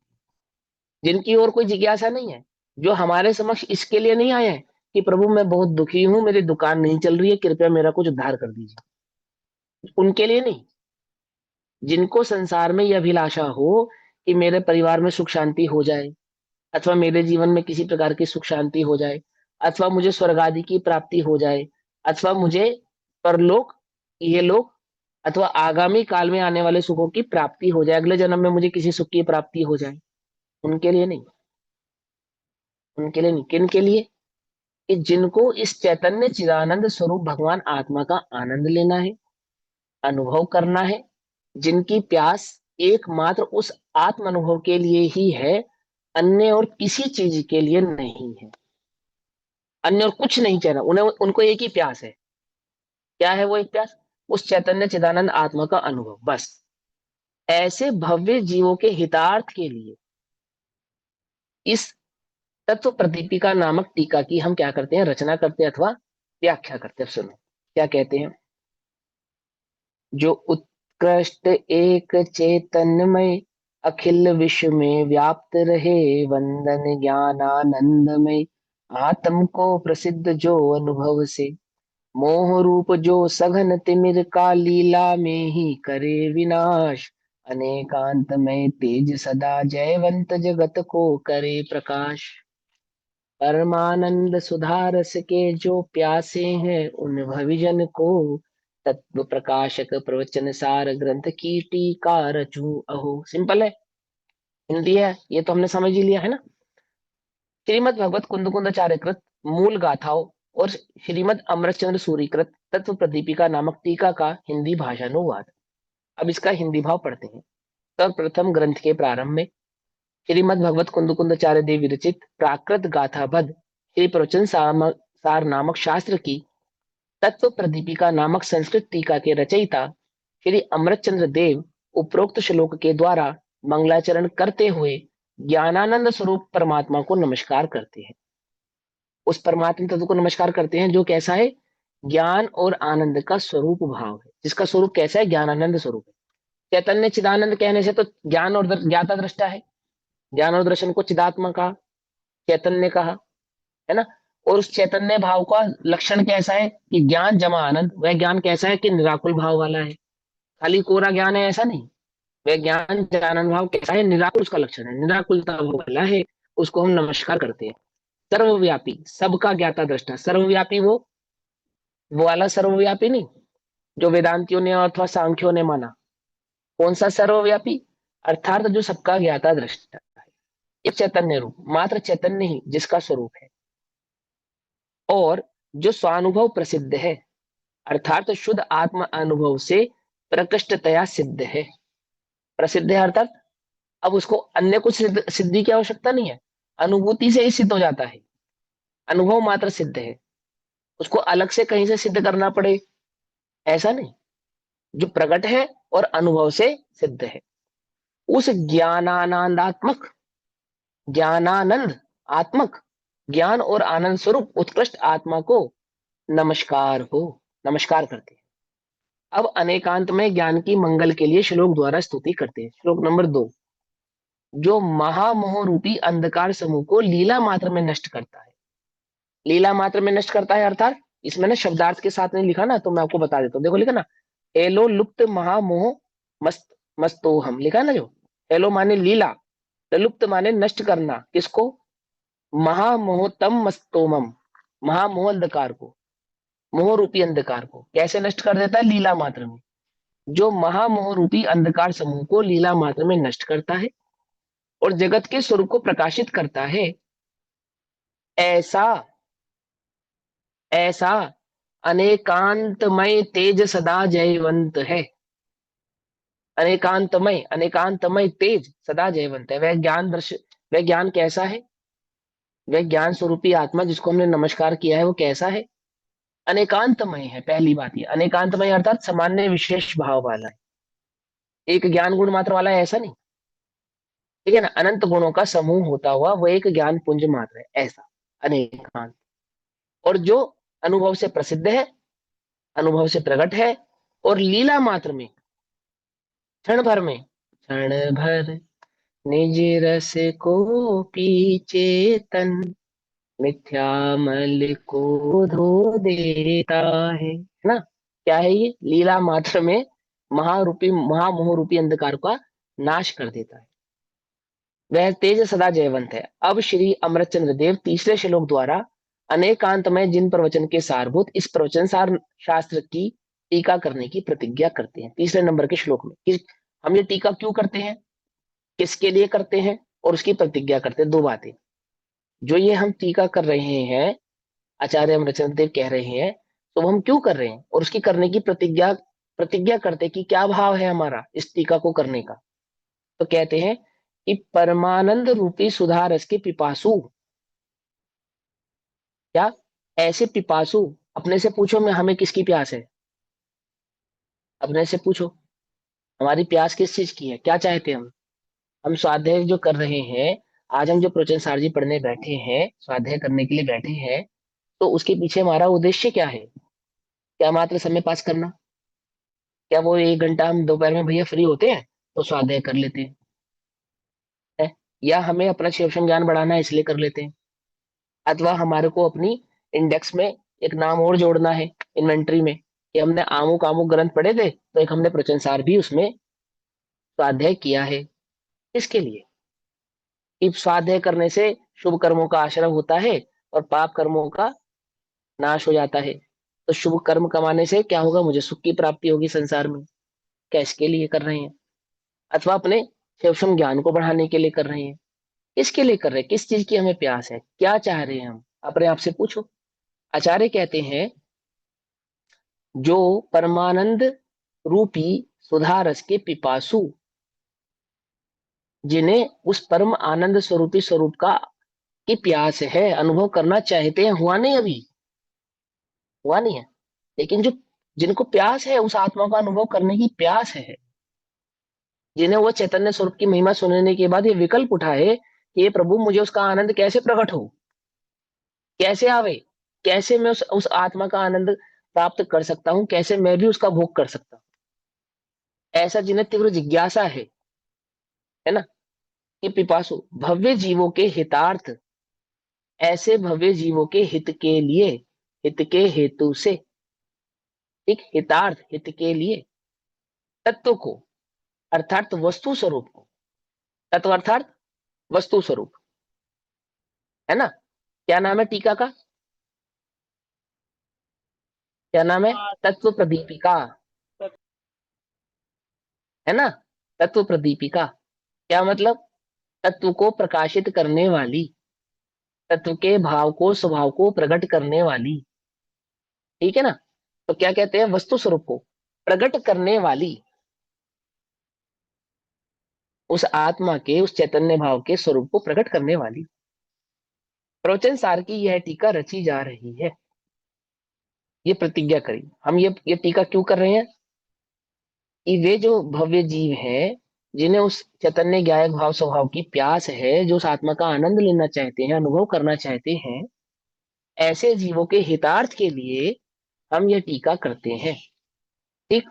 जिनकी और कोई जिज्ञासा नहीं है, जो हमारे समक्ष इसके लिए नहीं आए हैं कि प्रभु मैं बहुत दुखी हूं, मेरी दुकान नहीं चल रही है, कृपया मेरा कुछ उद्धार कर दीजिए, उनके लिए नहीं। जिनको संसार में यह अभिलाषा हो कि मेरे परिवार में सुख शांति हो जाए, अथवा मेरे जीवन में किसी प्रकार की सुख शांति हो जाए, अथवा मुझे स्वर्ग आदि की प्राप्ति हो जाए, अथवा मुझे परलोक, ये लोक, अथवा आगामी काल में आने वाले सुखों की प्राप्ति हो जाए, अगले जन्म में मुझे किसी सुख की प्राप्ति हो जाए, उनके लिए नहीं। उनके लिए नहीं, किन के लिए, कि जिनको इस चैतन्य चिदानंद स्वरूप भगवान आत्मा का आनंद लेना है, अनुभव करना है, जिनकी प्यास एकमात्र उस आत्म अनुभव के लिए ही है, अन्य और किसी चीज के लिए नहीं है, अन्य और कुछ नहीं चाहिए उन्हें, उनको एक ही प्यास है। क्या है वो एक प्यास, उस चैतन्य चिदानंद आत्मा का अनुभव, बस। ऐसे भव्य जीवों के हितार्थ के लिए इस तत्व प्रदीपिका नामक टीका की हम क्या करते हैं, रचना करते हैं अथवा व्याख्या करते हैं। सुनो क्या कहते हैं, जो उत्कृष्ट एक चैतन्यमय अखिल विश्व में व्याप्त रहे, वंदन ज्ञानानंदमय आत्म को प्रसिद्ध जो अनुभव से, मोह रूप जो सघन तिमिर का लीला में ही करे विनाश, अनेकांत में तेज सदा जयवंत जगत को करे प्रकाश। परमानंद सुधारस के जो प्यासे हैं, उन भविजन को तत्व प्रकाशक प्रवचन सार ग्रंथ की टीका रचू अहो। सिंपल है, हिंदी है, ये तो हमने समझ ही लिया है ना। श्रीमद भगवत कुंद कुंदाचार्य कृत मूल गाथाओं और श्रीमद अमृतचंद्र सूरीकृत तत्व प्रदीपिका नामक टीका का हिंदी भाषानुवाद। अब इसका हिंदी भाव पढ़ते हैं। सर्वप्रथम ग्रंथ के प्रारंभ में श्रीमद भगवत कुंद कुंदाचार्य देव विरचित प्राकृत गाथाबद्ध श्री प्रवचन सार नामक शास्त्र की तत्व प्रदीपिका नामक संस्कृत टीका के रचयिता श्री अमृतचंद्र देव उपरोक्त श्लोक के द्वारा मंगलाचरण करते हुए ज्ञानानंद स्वरूप परमात्मा को नमस्कार करते हैं। उस परमात्मा तत्व को नमस्कार करते हैं जो कैसा है, ज्ञान और आनंद का स्वरूप भाव है, जिसका स्वरूप कैसा है, ज्ञानानंद स्वरूप है। चैतन्य चिदानंद कहने से तो ज्ञान और ज्ञाता दृष्टा है, ज्ञान और दर्शन को चिदात्मा कहा, चैतन्य कहा, है ना। और उस चैतन्य भाव का लक्षण कैसा है कि ज्ञान जमा आनंद। वह ज्ञान कैसा है कि निराकुल भाव वाला है, खाली कोरा ज्ञान है ऐसा नहीं। वह ज्ञान जानन भाव कैसा है, निराकुल उसका लक्षण है, निराकुलता भाव वाला है, उसको हम नमस्कार करते हैं। सर्वव्यापी, सबका ज्ञाता दृष्टा, सर्वव्यापी वो वाला सर्वव्यापी नहीं जो वेदांतियों ने अथवा सांख्यों ने माना। कौन सा सर्वव्यापी, अर्थात जो सबका ज्ञाता दृष्टा है, एक चैतन्य रूप, मात्र चैतन्य ही जिसका स्वरूप है, और जो स्वानुभव प्रसिद्ध है, अर्थात शुद्ध आत्म अनुभव से प्रकृष्टतया सिद्ध है। प्रसिद्ध है अर्थात अब उसको अन्य कुछ सिद्धि की आवश्यकता नहीं है, अनुभूति से ही सिद्ध हो जाता है, अनुभव मात्र सिद्ध है, उसको अलग से कहीं से सिद्ध करना पड़े ऐसा नहीं, जो प्रकट है और अनुभव से सिद्ध है। उस ज्ञानानंदात्मक, ज्ञानानंद आत्मक, ज्ञान और आनंद स्वरूप उत्कृष्ट आत्मा को नमस्कार हो, नमस्कार करते हैं। अब अनेकांत में ज्ञान की मंगल के लिए श्लोक द्वारा स्तुति करते हैं। श्लोक नंबर 2, जो महामोह रूपी अंधकार समूह को लीला मात्र में नष्ट करता है। लीला मात्र में नष्ट करता है अर्थात इसमें ना शब्दार्थ के साथ नहीं लिखा ना, तो मैं आपको बता देता हूँ। देखो लिखा ना, एलो लुप्त महामोह मस्तोहम, लिखा ना, जो एलो माने लीला, लुप्त माने नष्ट करना, किसको, महामोहतम मस्तोमम, महामोह अंधकार को, मोह रूपी अंधकार को कैसे नष्ट कर देता है, लीला मात्र में। जो महामोह रूपी अंधकार समूह को लीला मात्र में नष्ट करता है और जगत के स्वरूप को प्रकाशित करता है, ऐसा अनेकांतमय तेज सदा जयवंत है। अनेकांतमय तेज सदा जयवंत है। वह ज्ञान कैसा है, वह ज्ञान स्वरूपी आत्मा जिसको हमने नमस्कार किया है वो कैसा है, अनेकांतमय है। पहली बात ये, अनेकांतमय अर्थात सामान्य विशेष भाव वाला है, एक ज्ञान गुण मात्र वाला है ऐसा नहीं, ठीक है ना। अनंत गुणों का समूह होता हुआ वो एक ज्ञान पुंज मात्र है, ऐसा अनेकांत। और जो अनुभव से प्रसिद्ध है, अनुभव से प्रकट है, और लीला मात्र में क्षण भर निज रस को पीछे तन मिथ्यामल को धो देता है ना। क्या है ये, लीला मात्र में महामोह रूपी अंधकार का नाश कर देता है। वह तेज सदा जयवंत है। अब श्री अमृतचंद्र देव तीसरे श्लोक द्वारा अनेकांत में जिन प्रवचन के सारभूत इस प्रवचन सार शास्त्र की टीका करने की प्रतिज्ञा करते हैं। तीसरे नंबर के श्लोक में हम ये टीका क्यों करते हैं, किसके लिए करते हैं, और उसकी प्रतिज्ञा करते हैं। दो बातें, जो ये हम टीका कर रहे हैं, आचार्य अमृतचंद्र देव कह रहे हैं, तो हम क्यों कर रहे हैं, और उसकी करने की प्रतिज्ञा करते कि क्या भाव है हमारा इस टीका को करने का। तो कहते हैं कि परमानंद रूपी सुधा रस के पिपासु, क्या ऐसे पिपासु, अपने से पूछो मैं हमें किसकी प्यास है, अपने से पूछो हमारी प्यास किस चीज की है, क्या चाहते हैं हम स्वाध्याय जो कर रहे हैं, आज हम जो प्रवचन सार जी पढ़ने बैठे हैं, स्वाध्याय करने के लिए बैठे हैं, तो उसके पीछे हमारा उद्देश्य क्या है, क्या मात्र समय पास करना, क्या वो 1 घंटा हम दोपहर में भैया फ्री होते हैं तो स्वाध्याय कर लेते हैं है? या हमें अपना शिवशम ज्ञान बढ़ाना है इसलिए कर लेते हैं, अथवा हमारे को अपनी इंडेक्स में एक नाम और जोड़ना है इन्वेंट्री में कि हमने आमुक आमुक ग्रंथ पढ़े थे तो एक हमने प्रवचन सार भी उसमें स्वाध्याय किया है। इसके लिए कि स्वाध्याय करने से शुभ कर्मों का आश्रय होता है और पाप कर्मों का नाश हो जाता है। तो शुभ कर्म कमाने से क्या होगा, मुझे सुख की प्राप्ति होगी संसार में। क्या इसके लिए कर रहे हैं, अथवा अपने शिवशम ज्ञान को बढ़ाने के लिए कर रहे हैं, इसके लिए कर रहे हैं, किस चीज की हमें प्यास है, क्या चाह रहे हैं हम, अपने आप से पूछो। आचार्य कहते हैं जो परमानंद रूपी सुधा रस के पिपासु, जिन्हें उस परम आनंद स्वरूपी स्वरूप का की प्यास है, अनुभव करना चाहते हैं, हुआ नहीं अभी, हुआ नहीं है, लेकिन जो जिनको प्यास है उस आत्मा का अनुभव करने की प्यास है, जिन्हें वो चैतन्य स्वरूप की महिमा सुनने के बाद ये विकल्प उठाए कि ये प्रभु मुझे उसका आनंद कैसे प्रकट हो, कैसे आवे, कैसे मैं उस आत्मा का आनंद प्राप्त कर सकता हूँ, कैसे मैं भी उसका भोग कर सकता हूँ। ऐसा जिन्हें तीव्र जिज्ञासा है ना, कि पिपासु भव्य जीवों के हितार्थ, ऐसे भव्य जीवों के हित के लिए, हित के हेतु से, एक हितार्थ हित के लिए तत्व को अर्थात वस्तु स्वरूप को, तत्व अर्थात वस्तु स्वरूप, है ना। क्या नाम है टीका का? क्या नाम है? तत्व प्रदीपिका, है ना। तत्व प्रदीपिका क्या मतलब? तत्व को प्रकाशित करने वाली, तत्व के भाव को स्वभाव को प्रकट करने वाली, ठीक है ना। तो क्या कहते हैं? वस्तु स्वरूप को प्रकट करने वाली, उस आत्मा के, उस चैतन्य भाव के स्वरूप को प्रकट करने वाली प्रवचन सार की यह टीका रची जा रही है। ये प्रतिज्ञा करी हम, ये टीका क्यों कर रहे हैं? कि वे जो भव्य जीव हैं, जिन्हें उस चैतन्य ज्ञायक भाव स्वभाव की प्यास है, जो उस आत्मा का आनंद लेना चाहते हैं, अनुभव करना चाहते हैं, ऐसे जीवों के हितार्थ के लिए हम यह टीका करते हैं। ठीक।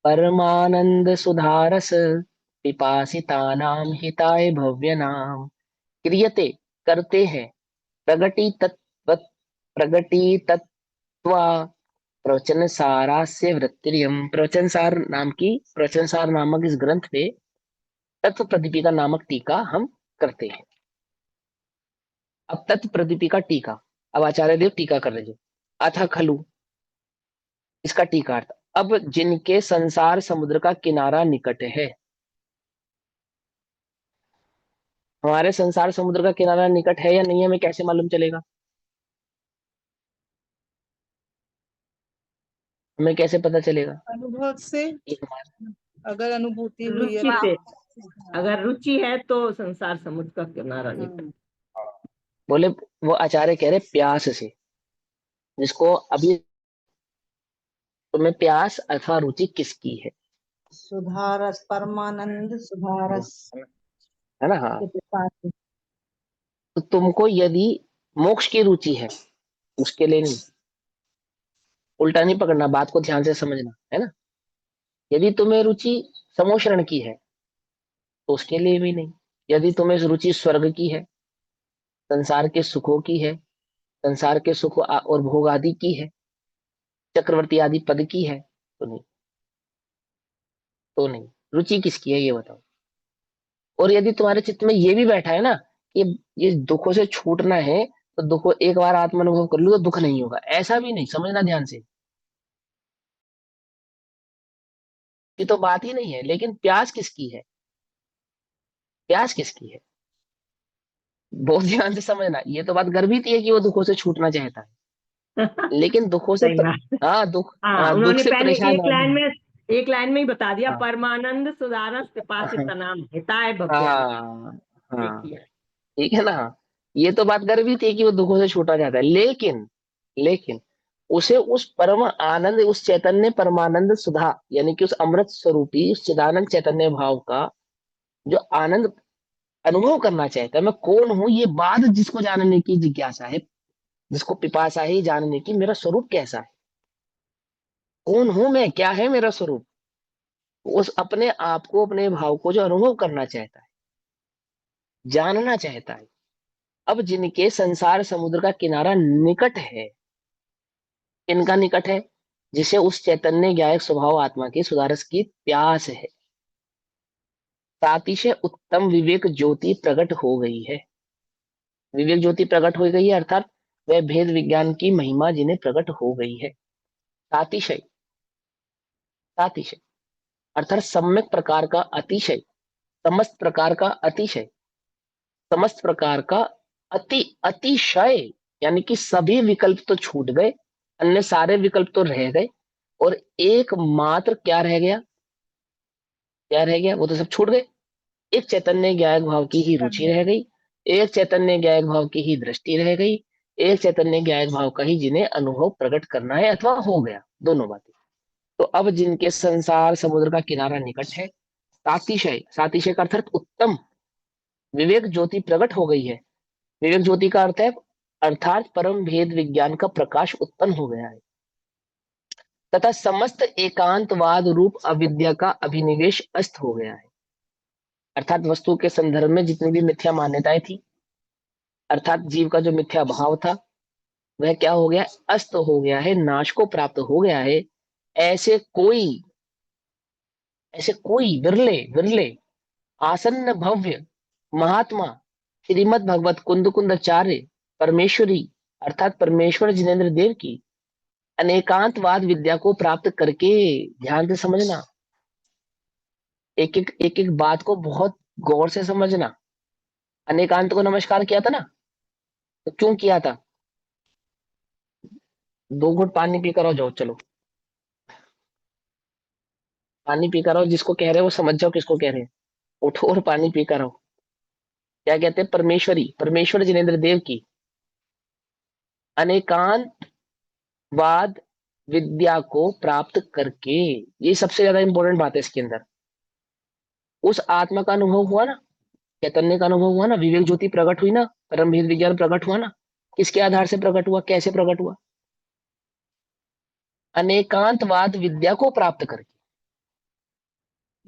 परमानंद सुधारस पिपासितानाम हिताय भव्य नाम क्रियते, करते हैं, प्रगति तत्व, प्रगति तत्वा प्रवचन सारास्य वृत्तिरियम, प्रवचन सार नाम की, प्रवचन सार नामक इस ग्रंथ पे तत्व प्रदीपिका नामक टीका हम करते हैं। अब तत्व प्रदीपिका टीका, अब आचार्य देव टीका कर रहे। अथ खलु, इसका टीकार्थ, अब जिनके संसार समुद्र का किनारा निकट है। हमारे संसार समुद्र का किनारा निकट है या नहीं है, हमें कैसे मालूम चलेगा? हमें कैसे पता चलेगा? अनुभव से, ये हमारा, अगर अनुभूति हुई है रुचि से, तो। अगर रुचि है तो संसार समुद्र का किनारा निकट। बोले वो आचार्य कह रहे प्यास से, जिसको अभी तुम्हें प्यास अथवा रुचि किसकी है? सुधारस, परमानंद सुधारस, है ना। हाँ, तो तुमको यदि मोक्ष की रुचि है, उसके लिए नहीं, उल्टा नहीं पकड़ना, बात को ध्यान से समझना, है ना। यदि तुम्हें रुचि समोशरण की है तो उसके लिए भी नहीं। यदि तुम्हें रुचि स्वर्ग की है, संसार के सुखों की है, संसार के सुख और भोग आदि की है, चक्रवर्ती आदि पद की है, तो नहीं, तो नहीं। रुचि किसकी है ये बताओ। और यदि तुम्हारे चित्त में ये भी बैठा है ना कि ये दुखों से छूटना है, तो दुखों एक बार आत्मानुभव कर लूं तो दुख नहीं होगा, ऐसा भी नहीं, समझना ध्यान से। ये तो बात ही नहीं है। लेकिन प्यास किसकी है? प्यास किसकी है? बहुत ध्यान से समझना। ये तो बात गर्भित है कि वो दुखों से छूटना चाहता है, लेकिन दुखों से सही बात। हाँ, दुख, हाँ, दुख उन्होंने से पहले परेशान एक लाइन में ही बता दिया, हाँ, परमानंद सुधारस पिपासित नाम हिताय भव्यान। हाँ, हाँ, देखिए, ठीक है ना। ये तो बात गर्भित है कि वो दुखों से छूटा जाता है, लेकिन लेकिन उसे उस परम आनंद, उस चैतन्य परमानंद सुधा, यानी कि उस अमृत स्वरूपी, उस चिदानंद चैतन्य भाव का जो आनंद अनुभव करना चाहता है। मैं कौन हूं, ये बात जिसको जानने की जिज्ञासा है, जिसको पिपासा है जानने की, मेरा स्वरूप कैसा है, कौन हूं मैं, क्या है मेरा स्वरूप, उस अपने आप को, अपने भाव को जो अनुभव करना चाहता है, जानना चाहता है। अब जिनके संसार समुद्र का किनारा निकट है, इनका निकट है, जिसे उस चैतन्य ज्ञायक स्वभाव आत्मा की सुधारस की प्यास है, सातिशय उत्तम विवेक ज्योति प्रकट हो गई है। विवेक ज्योति प्रकट हो गई है, अर्थात वह भेद विज्ञान की महिमा जिन्हें प्रकट हो गई है। सातिशय, सातिशय अर्थात सम्यक प्रकार का अतिशय, समस्त प्रकार का अतिशय, समस्त प्रकार का अतिशय, यानी कि सभी विकल्प तो छूट गए, अन्य सारे विकल्प तो रह गए, और एकमात्र क्या रह गया? क्या रह गया? वो तो सब छूट गए। एक चैतन्य ज्ञायक भाव की ही रुचि रह गई, एक चैतन्य ज्ञायक भाव की ही दृष्टि रह गई, एक चैतन्य ज्ञायक भाव का ही जिन्हें अनुभव प्रकट करना है, अथवा हो गया, दोनों बातें। तो अब जिनके संसार समुद्र का किनारा निकट है, सातिशय, सातिशय का अर्थ उत्तम, विवेक ज्योति प्रकट हो गई है। विवेक ज्योति का अर्थ है अर्थात परम भेद विज्ञान का प्रकाश उत्पन्न हो गया है, तथा समस्त एकांतवाद रूप अविद्या का अभिनिवेश अस्त हो गया है। अर्थात वस्तु के संदर्भ में जितनी भी मिथ्या मान्यताएं थी, अर्थात जीव का जो मिथ्या भाव था, वह क्या हो गया, अस्त हो गया है, नाश को प्राप्त हो गया है। ऐसे कोई विरले विरले आसन्न भव्य महात्मा श्रीमद भगवत कुंद कुंदाचार्य परमेश्वरी अर्थात परमेश्वर जिनेन्द्र देव की अनेकांतवाद विद्या को प्राप्त करके, ध्यान से समझना, एक एक बात को बहुत गौर से समझना। अनेकांत को नमस्कार किया था ना, तो क्यों किया था? 2 घूंट पानी पीकर आओ, जाओ चलो पानी पीकर आओ। जिसको कह रहे हो वो समझ जाओ किसको कह रहे हैं। उठो और पानी पीकर आओ। क्या कहते हैं? परमेश्वरी, परमेश्वर जिनेन्द्र देव की अनेकांतवाद विद्या को प्राप्त करके, ये सबसे ज्यादा इंपॉर्टेंट बात है इसके अंदर। उस आत्मा का अनुभव हुआ ना, चैतन्य का अनुभव हुआ ना, विवेक ज्योति प्रकट हुई ना, परम भेद विज्ञान प्रकट हुआ ना। किसके आधार से प्रकट हुआ, कैसे प्रकट हुआ? अनेकांतवाद विद्या को प्राप्त करके।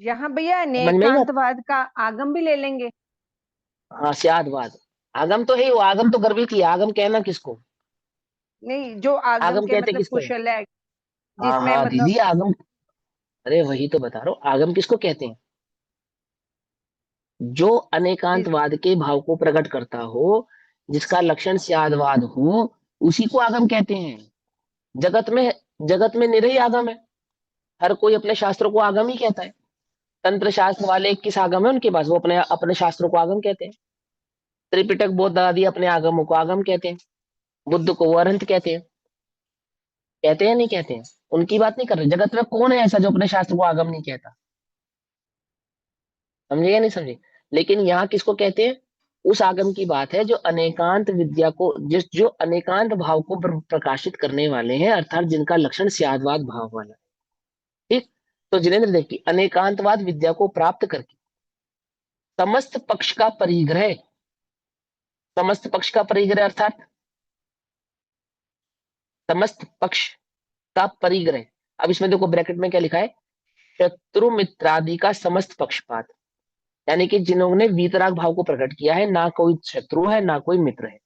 यहाँ भैया समझ में आई बात? अनेकांतवाद का आगम भी ले लेंगे। हाँ, स्यादवाद आगम तो है, वो आगम तो गर्भित ही है। आगम कहना किसको? नहीं, जो आगम आगम के कहते मतलब किसको है? कुशल है, हाँ जिसमें हाँ मतलब दीदी, आगम, अरे वही तो बता रहा हूँ, आगम किसको कहते हैं? जो जिस अनेकांतवाद के भाव को प्रकट करता हो, जिसका लक्षण स्यादवाद हो, उसी को आगम कहते हैं। जगत में, जगत में निरही आगम है। हर कोई अपने शास्त्रों को आगम ही कहता है। तंत्र शास्त्र वाले किस आगम है उनके पास? वो अपने अपने शास्त्रों को आगम कहते हैं। त्रिपिटक बौद्ध आदि अपने आगमों को आगम कहते हैं। बुद्ध को वो अरंत कहते हैं। कहते हैं नहीं कहते हैं? उनकी बात नहीं कर रहे। जगत में कौन है ऐसा जो अपने शास्त्र को आगम नहीं कहता? समझे या नहीं समझे? लेकिन यहाँ किसको कहते हैं? उस आगम की बात है जो अनेकांत विद्या को, जो अनेकांत भाव को प्रकाशित करने वाले हैं, अर्थात जिनका लक्षण स्यादवाद भाव वाला है। ठीक, तो जिनेन्द्र देव की अनेकांतवाद विद्या को प्राप्त करके समस्त पक्ष का परिग्रह, समस्त पक्ष का परिग्रह अर्थात समस्त पक्ष का परिग्रह। अब इसमें देखो ब्रैकेट में क्या लिखा है, शत्रु मित्रादि का समस्त पक्षपात, यानी कि जिन्होंने वीतराग भाव को प्रकट किया है, ना कोई शत्रु है ना कोई मित्र है।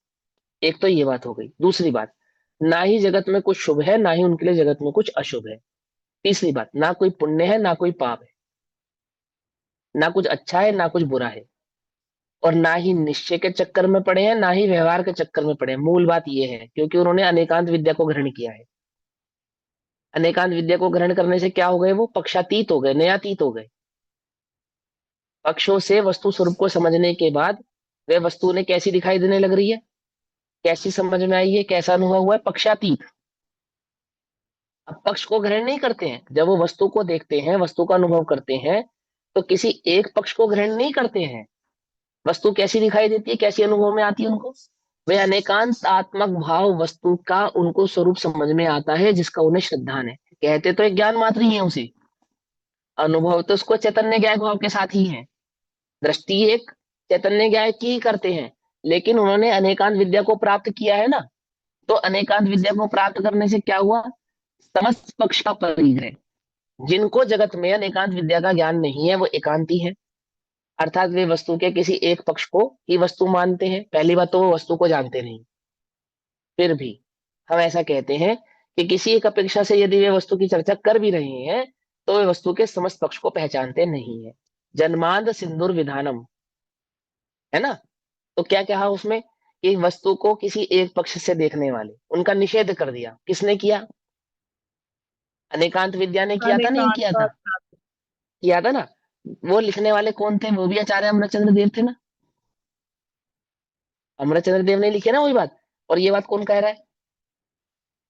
एक तो ये बात हो गई। दूसरी बात, ना ही जगत में कुछ शुभ है, ना ही उनके लिए जगत में कुछ अशुभ है। तीसरी बात, ना कोई पुण्य है ना कोई पाप है, ना कुछ अच्छा है ना कुछ बुरा है, और ना ही निश्चय के चक्कर में पड़े हैं ना ही व्यवहार के चक्कर में पड़े हैं। मूल बात यह है, क्योंकि उन्होंने अनेकांत विद्या को ग्रहण किया है। अनेकांत विद्या को ग्रहण करने से क्या हो गए? वो पक्षातीत हो गए, नयातीत हो गए। पक्षों से वस्तु स्वरूप को समझने के बाद वे वस्तु ने कैसी दिखाई देने लग रही है, कैसी समझ में आई है, कैसा अनुभव हुआ है? पक्षातीत। अब पक्ष को ग्रहण नहीं करते हैं। जब वो वस्तु को देखते हैं, वस्तु का अनुभव करते हैं, तो किसी एक पक्ष को ग्रहण नहीं करते हैं। वस्तु कैसी दिखाई देती है, कैसी अनुभव में आती है उनको? वे अनेकांतात्मक भाव वस्तु का उनको स्वरूप समझ में आता है, जिसका उन्हें श्रद्धान है। कहते तो एक ज्ञान मात्र ही है उसे, अनुभव तो उसको चैतन्य ज्ञान भाव के साथ ही है। दृष्टि एक चैतन्य ज्ञान की ही करते हैं, लेकिन उन्होंने अनेकांत विद्या को प्राप्त किया है ना। तो अनेकांत विद्या को प्राप्त करने से क्या हुआ? समस्त पक्ष का परिग्रह। जिनको जगत में अनेकांत विद्या का ज्ञान नहीं है, वो एकांती है, अर्थात वे वस्तु के किसी एक पक्ष को ही वस्तु मानते हैं। पहली बात तो वो वस्तु को जानते नहीं। फिर भी हम ऐसा कहते हैं कि किसी एक अपेक्षा से यदि वे वस्तु की चर्चा कर भी रहे हैं, तो वे वस्तु के समस्त पक्ष को पहचानते नहीं है। जन्मांध सिंदूर विधानम, है ना? तो क्या कहा उसमें कि वस्तु को किसी एक पक्ष से देखने वाले, उनका निषेध कर दिया। किसने किया? अनेकांत विद्या ने किया था, नहीं किया था? किया था ना। वो लिखने वाले कौन थे? वो भी आचार्य अमरचंद्र देव थे ना। अमरचंद्र देव ने लिखे ना वही बात। और ये बात कौन कह रहा है?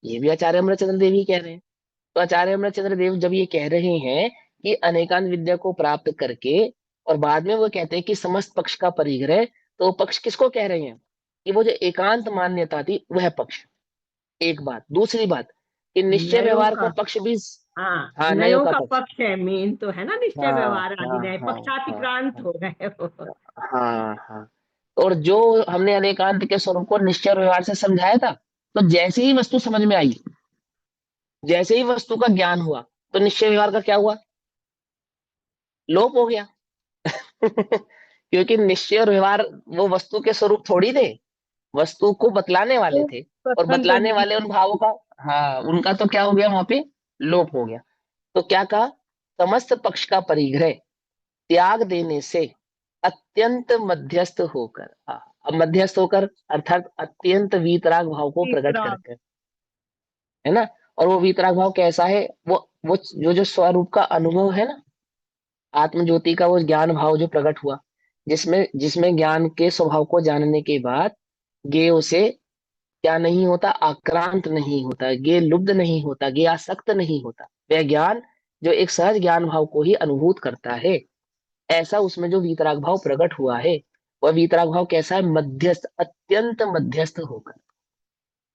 ये भी आचार्य अमरचंद्र देव ही कह रहे हैं। तो आचार्य अमरचंद्र देव जब ये कह रहे हैं कि अनेकांत विद्या को प्राप्त करके, और बाद में वो कहते हैं कि समस्त पक्ष का परिग्रह, तो पक्ष किसको कह रहे हैं? कि वो जो एकांत मान्यता थी वह पक्ष। एक बात। दूसरी बात कि निश्चय व्यवहार को पक्ष भी हाँ, हाँ, नयों नयों का का पक्ष। पक्ष है मेन तो, है ना, निश्चय हाँ व्यवहार आदि हाँ नए हाँ हाँ पक्षातिक्रांत हाँ हो गए वो। हाँ हाँ। और जो हमने अनेकांत के स्वरूप को निश्चय और व्यवहार से समझाया था, तो जैसे ही वस्तु समझ में आई, जैसे ही वस्तु का ज्ञान हुआ, तो निश्चय व्यवहार का क्या हुआ? लोप हो गया। क्योंकि निश्चय और व्यवहार वो वस्तु के स्वरूप थोड़ी थे, वस्तु को बतलाने वाले तो थे। और कथन बतलाने करने की वाले उन भावों का, हाँ, उनका तो क्या हो गया वहां पे? लोप हो गया। तो क्या कहा? समस्त पक्ष का परिग्रह त्याग देने से अत्यंत मध्यस्थ होकर, अब मध्यस्थ होकर अर्थात अत्यंत वीतराग भाव को प्रकट वितराग। करके, है ना। और वो वीतराग भाव कैसा है? वो जो स्वरूप का अनुभव है ना, आत्म ज्योति का वो ज्ञान भाव जो प्रकट हुआ, जिसमें जिसमें ज्ञान के स्वभाव को जानने के बाद ज्ञेय उसे क्या नहीं होता? आक्रांत नहीं होता, ज्ञेय लुब्ध नहीं होता, ज्ञेय आसक्त नहीं होता। वह ज्ञान जो एक सहज ज्ञान भाव को ही अनुभूत करता है, ऐसा उसमें जो वीतराग भाव प्रकट हुआ है, वह वीतराग भाव कैसा है? मध्यस्थ, अत्यंत मध्यस्थ होकर।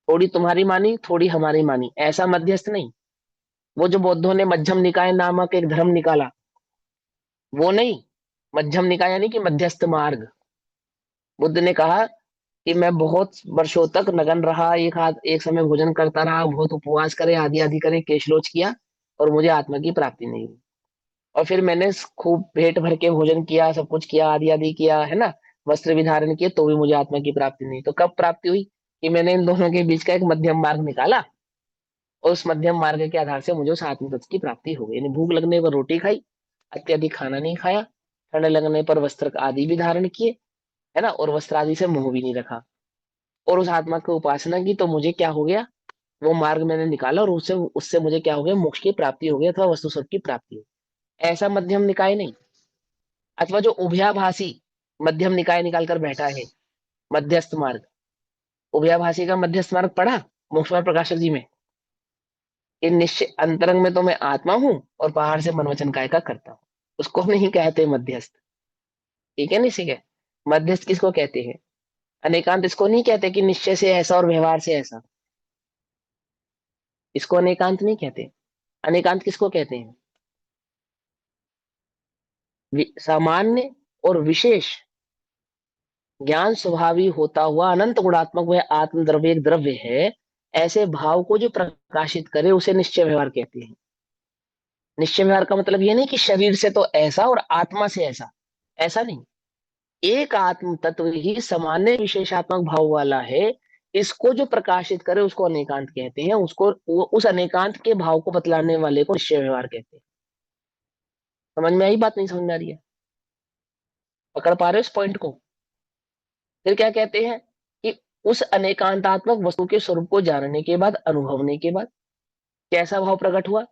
थोड़ी तुम्हारी मानी, थोड़ी हमारी मानी, ऐसा मध्यस्थ नहीं। वो जो बौद्धों ने मध्यम निकाय नामक एक धर्म निकाला, वो नहीं। मध्यम निकाय यानी कि मध्यस्थ मार्ग। बुद्ध ने कहा कि मैं बहुत वर्षों तक नगन रहा, एक समय भोजन करता रहा, बहुत उपवास करे, आदि आदि करे, केशलोच किया, और मुझे आत्मा की प्राप्ति नहीं हुई। और फिर मैंने खूब पेट भर के भोजन किया, सब कुछ किया, आदि आदि किया, है ना, वस्त्र भी धारण किए, तो भी मुझे आत्मा की प्राप्ति नहीं। तो कब प्राप्ति हुई? कि मैंने इन दोनों के बीच का एक मध्यम मार्ग निकाला, और उस मध्यम मार्ग के आधार से मुझे उस आत्म तत्व की प्राप्ति हो गई। यानी भूख लगने पर रोटी खाई, अत्यधिक खाना नहीं खाया, ठंड लगने पर वस्त्र आदि भी धारण किए, है ना, और वस्त्र आदि से मोह भी नहीं रखा, और उस आत्मा की उपासना की, तो मुझे क्या हो गया? वो मार्ग मैंने निकाला, और उससे उससे मुझे क्या हो गया? मोक्ष की प्राप्ति हो गई, अथवा वस्तु सुख की प्राप्ति हो गई। ऐसा मध्यम निकाय नहीं। अथवा जो उभयाभासी मध्यम निकाय निकाल कर बैठा है, मध्यस्थ मार्ग, उभयाभासी का मध्यस्थ मार्ग पढ़ा मोक्ष मार्ग प्रकाशक जी में, कि निश्चय अंतरंग में तो मैं आत्मा हूं, और बाहर से मनवचन काय का करता हूं। उसको नहीं कहते मध्यस्थ। ठीक है, नहीं सीखे? मध्यस्थ किसको कहते हैं? अनेकांत इसको नहीं कहते कि निश्चय से ऐसा और व्यवहार से ऐसा, इसको अनेकांत नहीं कहते। अनेकांत किसको कहते हैं? सामान्य और विशेष ज्ञान स्वभावी होता हुआ अनंत गुणात्मक वह आत्म द्रव्य एक द्रव्य है, ऐसे भाव को जो प्रकाशित करे, उसे निश्चय व्यवहार कहते हैं। निश्चय व्यवहार का मतलब ये नहीं कि शरीर से तो ऐसा और आत्मा से ऐसा, ऐसा नहीं। एक आत्म तत्व ही सामान्य विशेषात्मक भाव वाला है, इसको जो प्रकाशित करे उसको अनेकांत कहते हैं। उसको उस अनेकांत के भाव को बतलाने वाले को निश्चय व्यवहार कहते हैं। समझ में आई बात? नहीं समझ में आ रही है? पकड़ पा रहे हो इस पॉइंट को? फिर क्या कहते हैं कि उस अनेकांतात्मक वस्तु के स्वरूप को जानने के बाद, अनुभवने के बाद कैसा भाव प्रकट हुआ?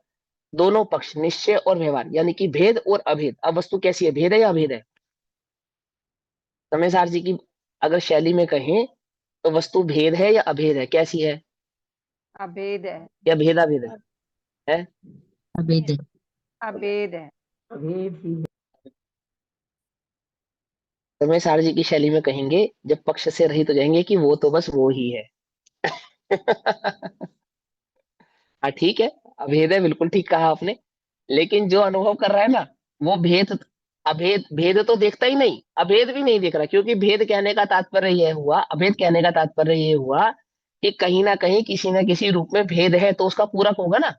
दोनों पक्ष, निश्चय और व्यवहार, यानी कि भेद और अभेद। अब वस्तु कैसी है? भेद है या अभेद है? समय सार जी की अगर शैली में कहें, तो वस्तु भेद है या अभेद है? कैसी है? अभेद है। या भेदा भेद है? अभेद है। अभेद ही समय सार जी की शैली में कहेंगे, जब पक्ष से रहित हो जाएंगे, कि वो तो बस वो ही है। हाँ ठीक है, अभेद है, बिल्कुल ठीक कहा आपने। लेकिन जो अनुभव कर रहा है ना, वो अभेद भेद तो देखता ही नहीं, अभेद भी नहीं देख रहा। क्योंकि भेद कहने का तात्पर्य यह हुआ, अभेद कहने का तात्पर्य यह हुआ कि कहीं ना कहीं किसी ना किसी रूप में भेद है, तो उसका पूरक होगा ना।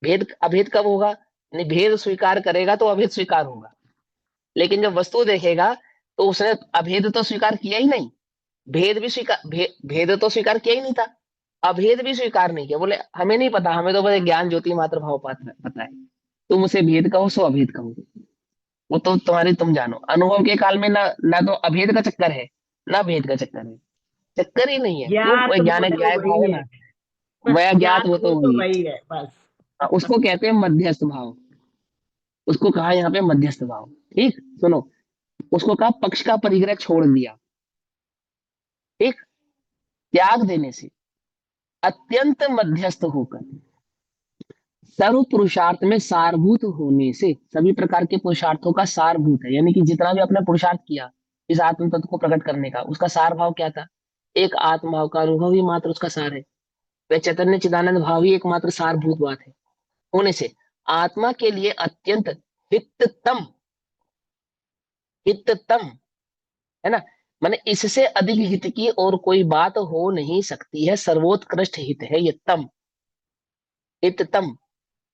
भेद अभेद कब होगा? नहीं, भेद स्वीकार करेगा तो अभेद स्वीकार होगा। लेकिन जब वस्तु देखेगा, तो उसने अभेद तो स्वीकार किया ही नहीं, भेद भी स्वीकार भेद तो स्वीकार किया ही नहीं था, अभेद भी स्वीकार नहीं किया। बोले हमें नहीं पता, हमें तो बस ज्ञान ज्योति मात्र भाव पात्र पता है, तुम उसे भेद कहो सो अभेद कहो, वो तो तुम्हारी तुम जानो। अनुभव के काल में ना ना तो अभेद का चक्कर है, ना भेद का चक्कर है, चक्कर ही नहीं है। क्यों? ज्ञात वह वो ज्ञान तो ज्ञात भाव है वही ना, है, वह ज्ञात ज्ञात वो वो तो तो वही वही है बस। है। उसको कहते हैं मध्यस्थ भाव, उसको कहा यहाँ पे मध्यस्थ भाव। ठीक, सुनो, उसको कहा पक्ष का परिग्रह छोड़ दिया। ठीक, त्याग देने से, अत्यंत मध्यस्थ होकर, सर्व पुरुषार्थ में सारभूत होने से, सभी प्रकार के पुरुषार्थों का सारभूत है। यानी कि जितना भी अपने पुरुषार्थ किया इस आत्म तत्व को प्रकट करने का, उसका सार भाव क्या था? एक आत्म भाव का अनुभव ही मात्र उसका सार है। वह चैतन्य चिदानंद भाव ही एकमात्र सारभूत बात है। होने से आत्मा के लिए अत्यंत हिततम, हिततम है ना, माने इससे अधिक हित की और कोई बात हो नहीं सकती है, सर्वोत्कृष्ट हित है ये तम, हिततम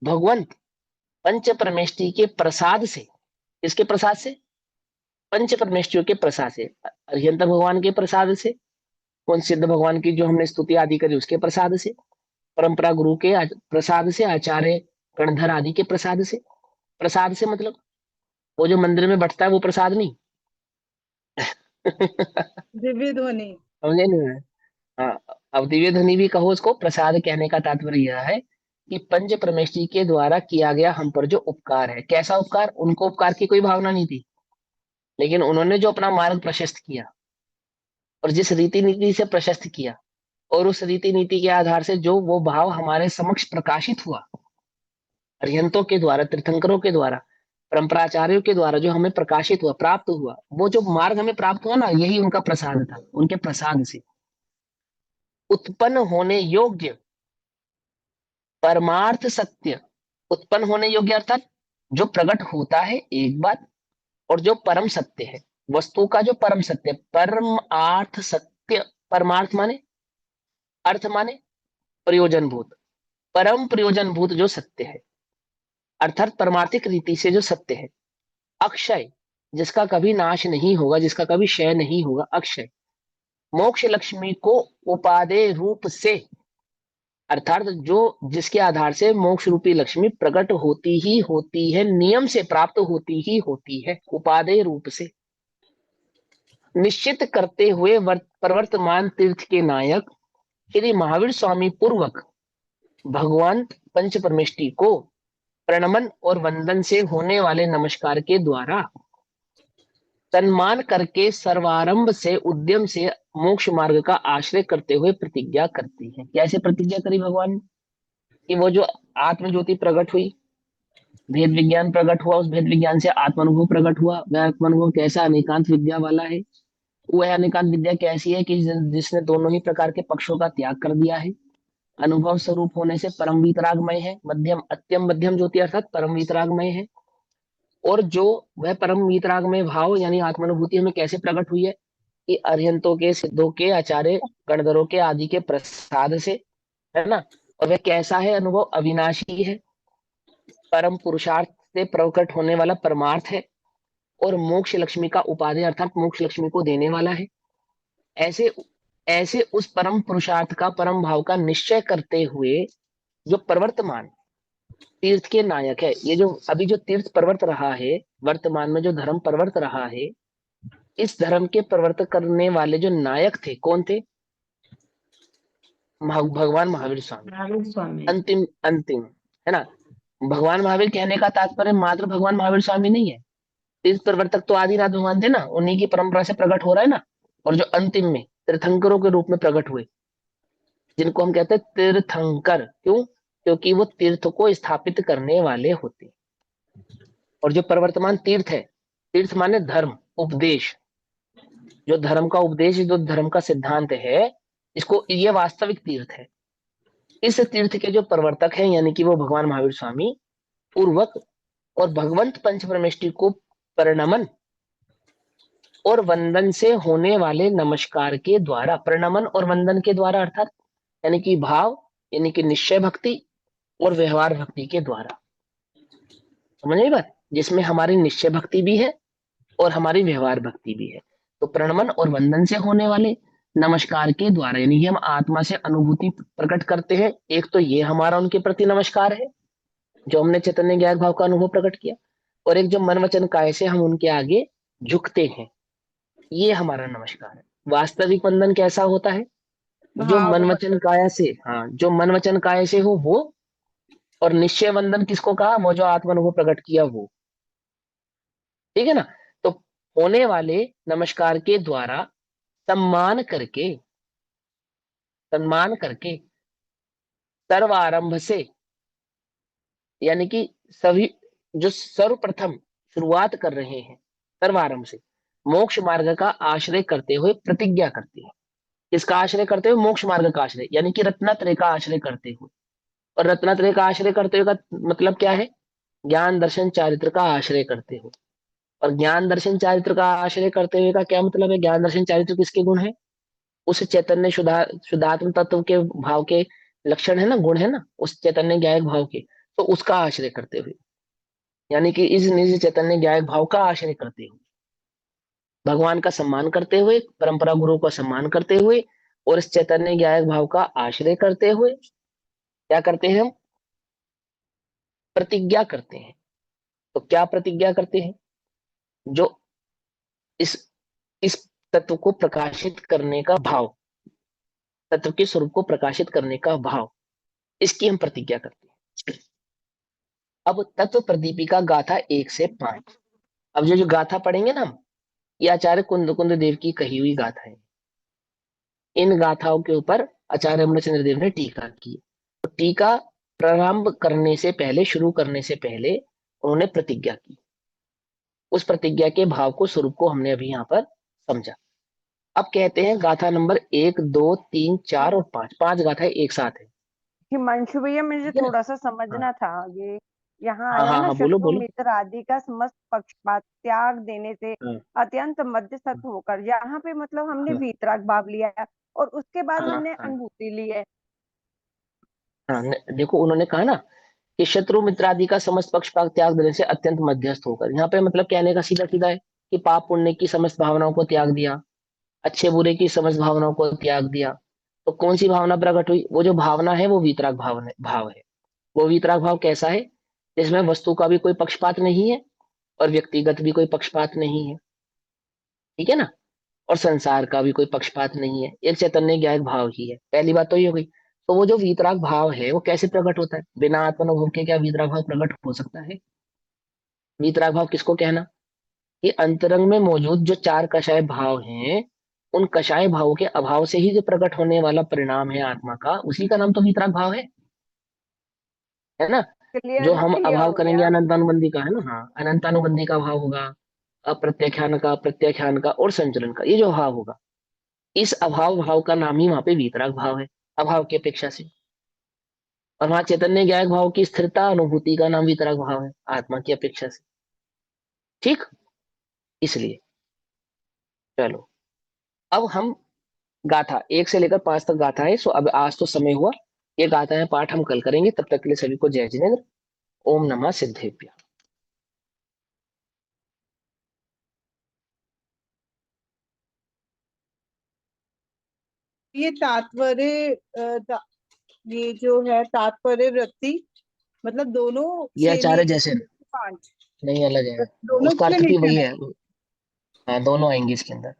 भगवंत पंच परमेष्टि के प्रसाद से, किसके प्रसाद से, पंच परमेष्टियों के प्रसाद से, अरिहंत भगवान के प्रसाद से, कौन सिद्ध भगवान की जो हमने स्तुति आदि करी उसके प्रसाद से, परंपरा गुरु के प्रसाद से, आचार्य गणधर आदि के प्रसाद से। प्रसाद से मतलब वो जो मंदिर में बटता है वो प्रसाद नहीं। दिव्य ध्वनि। समझे नहीं? हाँ, अब दिव्य ध्वनि भी कहो उसको, प्रसाद कहने का तात्पर्य यह है कि पंच परमेष्टि के द्वारा किया गया हम पर जो उपकार है। कैसा उपकार? उनको उपकार की कोई भावना नहीं थी, लेकिन उन्होंने जो अपना मार्ग प्रशस्त किया और जिस रीति नीति से प्रशस्त किया, और उस रीति नीति के आधार से जो वो भाव हमारे समक्ष प्रकाशित हुआ, अरिहंतों के द्वारा, तीर्थंकरों के द्वारा, परंपराचार्यों के द्वारा जो हमें प्रकाशित हुआ, प्राप्त हुआ, वो जो मार्ग हमें प्राप्त हुआ ना, यही उनका प्रसाद था। उनके प्रसाद से उत्पन्न होने योग्य परमार्थ सत्य, उत्पन्न होने योग्य अर्थात जो प्रकट होता है एक बात, और जो परम सत्य है, वस्तु का जो परम सत्य, परम अर्थ सत्य, परमार्थ माने अर्थ माने प्रयोजन भूत, परम प्रयोजन भूत जो सत्य है, अर्थात परमार्थिक रीति से जो सत्य है, अक्षय जिसका कभी नाश नहीं होगा, जिसका कभी क्षय नहीं होगा, अक्षय मोक्ष लक्ष्मी को उपादेय रूप से, अर्थात जो जिसके आधार से मोक्ष रूपी लक्ष्मी प्रकट होती ही होती है, नियम से प्राप्त होती ही होती है, उपादेय रूप से निश्चित करते हुए प्रवर्तमान तीर्थ के नायक श्री महावीर स्वामी पूर्वक भगवान पंच परमेष्टि को प्रणमन और वंदन से होने वाले नमस्कार के द्वारा सम्मान करके सर्वारंभ से उद्यम से मोक्ष मार्ग का आश्रय करते हुए प्रतिज्ञा करती है। कैसे प्रतिज्ञा करी भगवान ने? कि वो जो आत्म ज्योति प्रकट हुई, भेद विज्ञान प्रकट हुआ, उस भेद विज्ञान से आत्मानुभव प्रकट हुआ, वह आत्मानुभव कैसा? अनेकांत विद्या वाला है। वह अनेकांत विद्या कैसी है? कि जिसने दोनों ही प्रकार के पक्षों का त्याग कर दिया है, अनुभव स्वरूप होने से परम वीतरागमय है, मध्यम अत्यम मध्यम ज्योति अर्थात परम वीतरागमय है। और जो वह परम वीतरागमय भाव यानी आत्मानुभूति हमें कैसे प्रकट हुई है? कि अरिहंतों के, सिद्धों के, आचार्य गणधरों के आदि के प्रसाद से, है ना। और वह कैसा है अनुभव? अविनाशी है, परम पुरुषार्थ से प्रकट होने वाला परमार्थ है, और मोक्ष लक्ष्मी का उपादेय अर्थात मोक्ष लक्ष्मी को देने वाला है। ऐसे ऐसे उस परम पुरुषार्थ का, परम भाव का निश्चय करते हुए जो प्रवर्तमान तीर्थ के नायक है, ये जो अभी जो तीर्थ प्रवर्त रहा है, वर्तमान में जो धर्म प्रवर्त रहा है, इस धर्म के प्रवर्तक करने वाले जो नायक थे, कौन थे? भगवान महावीर स्वामी। महावीर स्वामी। अंतिम अंतिम है ना। भगवान महावीर कहने का तात्पर्य मात्र भगवान महावीर स्वामी नहीं है। तीर्थ प्रवर्तक तो आदिनाथ भगवान थे ना, उन्हीं की परंपरा से प्रकट हो रहा है ना। और जो अंतिम में तीर्थंकरों के रूप में प्रकट हुए, जिनको हम कहते हैं तीर्थंकर, क्यों? क्योंकि वो तीर्थ को स्थापित करने वाले होते। और जो प्रवर्तमान तीर्थ है, तीर्थ माने धर्म, उपदेश, जो धर्म का उपदेश, जो धर्म का सिद्धांत है, इसको, ये वास्तविक तीर्थ है। इस तीर्थ के जो प्रवर्तक हैं यानी कि वो भगवान महावीर स्वामी पूर्वक और भगवंत पंच परमेष्टि को प्रणमन और वंदन से होने वाले नमस्कार के द्वारा, प्रणमन और वंदन के द्वारा अर्थात यानी कि भाव, यानी कि निश्चय भक्ति और व्यवहार भक्ति के द्वारा, समझ गई बात? जिसमें हमारी निश्चय भक्ति भी है और हमारी व्यवहार भक्ति भी है। तो प्रणमन और वंदन से होने वाले नमस्कार के द्वारा, यानी कि हम आत्मा से अनुभूति प्रकट करते हैं। एक तो ये हमारा उनके प्रति नमस्कार है, जो हमने चैतन्य ज्ञान भाव का अनुभव प्रकट किया, और एक जो मन वचन काय से हम उनके आगे झुकते हैं, ये हमारा नमस्कार है। वास्तविक वंदन कैसा होता है? जो मन वचन काया से, हाँ, जो मन वचन काय से हो वो, और निश्चय वंदन किसको कहा? वो जो आत्मानुभव प्रकट किया वो, ठीक है ना। तो होने वाले नमस्कार के द्वारा सम्मान करके सर्वारंभ से, यानी कि सभी जो सर्वप्रथम शुरुआत कर रहे हैं, सर्वारंभ से मोक्ष मार्ग का आश्रय करते हुए प्रतिज्ञा करते हैं। किसका आश्रय करते हुए? मोक्ष मार्ग का आश्रय, यानी कि रत्नत्रय का आश्रय करते हुए। और रत्नत्रय का आश्रय करते हुए का मतलब क्या है? ज्ञान दर्शन चारित्र का आश्रय करते हुए। और ज्ञान दर्शन चारित्र का आश्रय करते हुए का क्या मतलब है? ज्ञान दर्शन चारित्र किसके गुण है? उस चैतन्य शुद्धात्म तत्व के भाव के लक्षण है ना, गुण है ना, उस चैतन्य ज्ञायक भाव के, तो उसका आश्रय करते हुए, यानी कि इस निज चैतन्य ज्ञायक भाव का आश्रय करते हुए, भगवान का सम्मान करते हुए, परंपरा गुरु का सम्मान करते हुए, और इस चैतन्य ज्ञायक भाव का आश्रय करते हुए क्या करते हैं हम? प्रतिज्ञा करते हैं। तो क्या प्रतिज्ञा करते हैं? जो इस इस तत्व को प्रकाशित करने का भाव, तत्व के स्वरूप को प्रकाशित करने का भाव, इसकी हम प्रतिज्ञा करते हैं। अब तत्व प्रदीपिका गाथा 1 से 5। अब जो जो गाथा पढ़ेंगे ना हम, ये आचार्य कुंद कुंद देव की कही हुई गाथा है। इन गाथाओं के ऊपर आचार्य अमृतचंद्र देव ने टीका की। तो टीका प्रारंभ करने से पहले, शुरू करने से पहले उन्होंने प्रतिज्ञा की। उस प्रतिज्ञा के भाव को, स्वरूप को हमने अभी यहाँ पर समझा। अब कहते हैं गाथा नंबर 1, 2, 3, 4 और 5, 5 गाथाएं एक साथ है। हिमांशु भैया मुझे ठीक है ना? थोड़ा सा हाँ समझना था, ये यहाँ हाँ आया हाँ ना, हाँ, बोलो शत्रु बोलो। मित्र आदि का समस्त पक्षपात त्याग देने से हाँ अत्यंत मध्यस्थ होकर, यहाँ पे मतलब हमने हाँ वीतराग भाव लिया है और उसके बाद हाँ हमने हाँ अनुभूति ली है। हाँ, देखो उन्होंने कहा ना कि शत्रु मित्र आदि का समस्त पक्षपात त्याग देने से अत्यंत मध्यस्थ होकर, यहाँ पे मतलब कहने का सीधा सीधा है कि पाप पुण्य की समस्त भावनाओं को त्याग दिया, अच्छे बुरे की समस्त भावनाओं को त्याग दिया। तो कौन सी भावना प्रकट हुई? वो जो भावना है वो वीतराग भाव है। वो वीतराग भाव कैसा है? जिसमें वस्तु का भी कोई पक्षपात नहीं है और व्यक्तिगत भी कोई पक्षपात नहीं है, ठीक है ना, और संसार का भी कोई पक्षपात नहीं है, एक चैतन्य ज्ञायक भाव ही है। पहली बात तो ये हो गई। तो वो जो वीतराग भाव है वो कैसे प्रकट होता है? बिना आत्मानुभव के क्या वीतराग भाव प्रकट हो सकता है? वीतराग भाव किसको कहना? ये अंतरंग में मौजूद जो 4 कषाय भाव हैं, उन कषाय भावों के अभाव से ही जो प्रकट होने वाला परिणाम है आत्मा का, उसी का नाम तो वीतराग भाव है ना। जो क्लियर हम क्लियर अभाव हो करेंगे गया। अनंतानुबंधी का है ना, हाँ, अनंतानुबंधी का भाव होगा, अप्रत्याख्यान का, प्रत्याख्यान का और संचलन का, ये जो भाव होगा, इस अभाव भाव का नाम ही वहां पे वीतराग भाव है, अभाव की अपेक्षा से। और वहां चैतन्य ज्ञायक भाव की स्थिरता, अनुभूति का नाम वीतराग भाव है, आत्मा की अपेक्षा से। ठीक, इसलिए चलो अब हम गाथा 1 से लेकर 5 तक गाथा है। सो अब आज तो समय हुआ, ये गाथा है पाठ हम कल करेंगे। तब तक के लिए सभी को जय जिनेन्द्र। ओम नमः सिद्धेभ्य। ये तात्पर्य ये जो है तात्पर्य वृत्ति, मतलब दोनों ये सेम ही आचार्य जैसे 5 नहीं अलग है, दोनों उसका अर्थ भी वही एक्सप्लेनेशन है। है। हाँ, दोनों आएंगे इसके अंदर।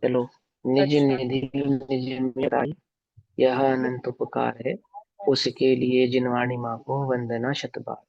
चलो, निज अच्छा, निधि निज मेराई, यह अनंत उपकार है, उसके लिए जिनवाणी माँ को वंदना शतबार।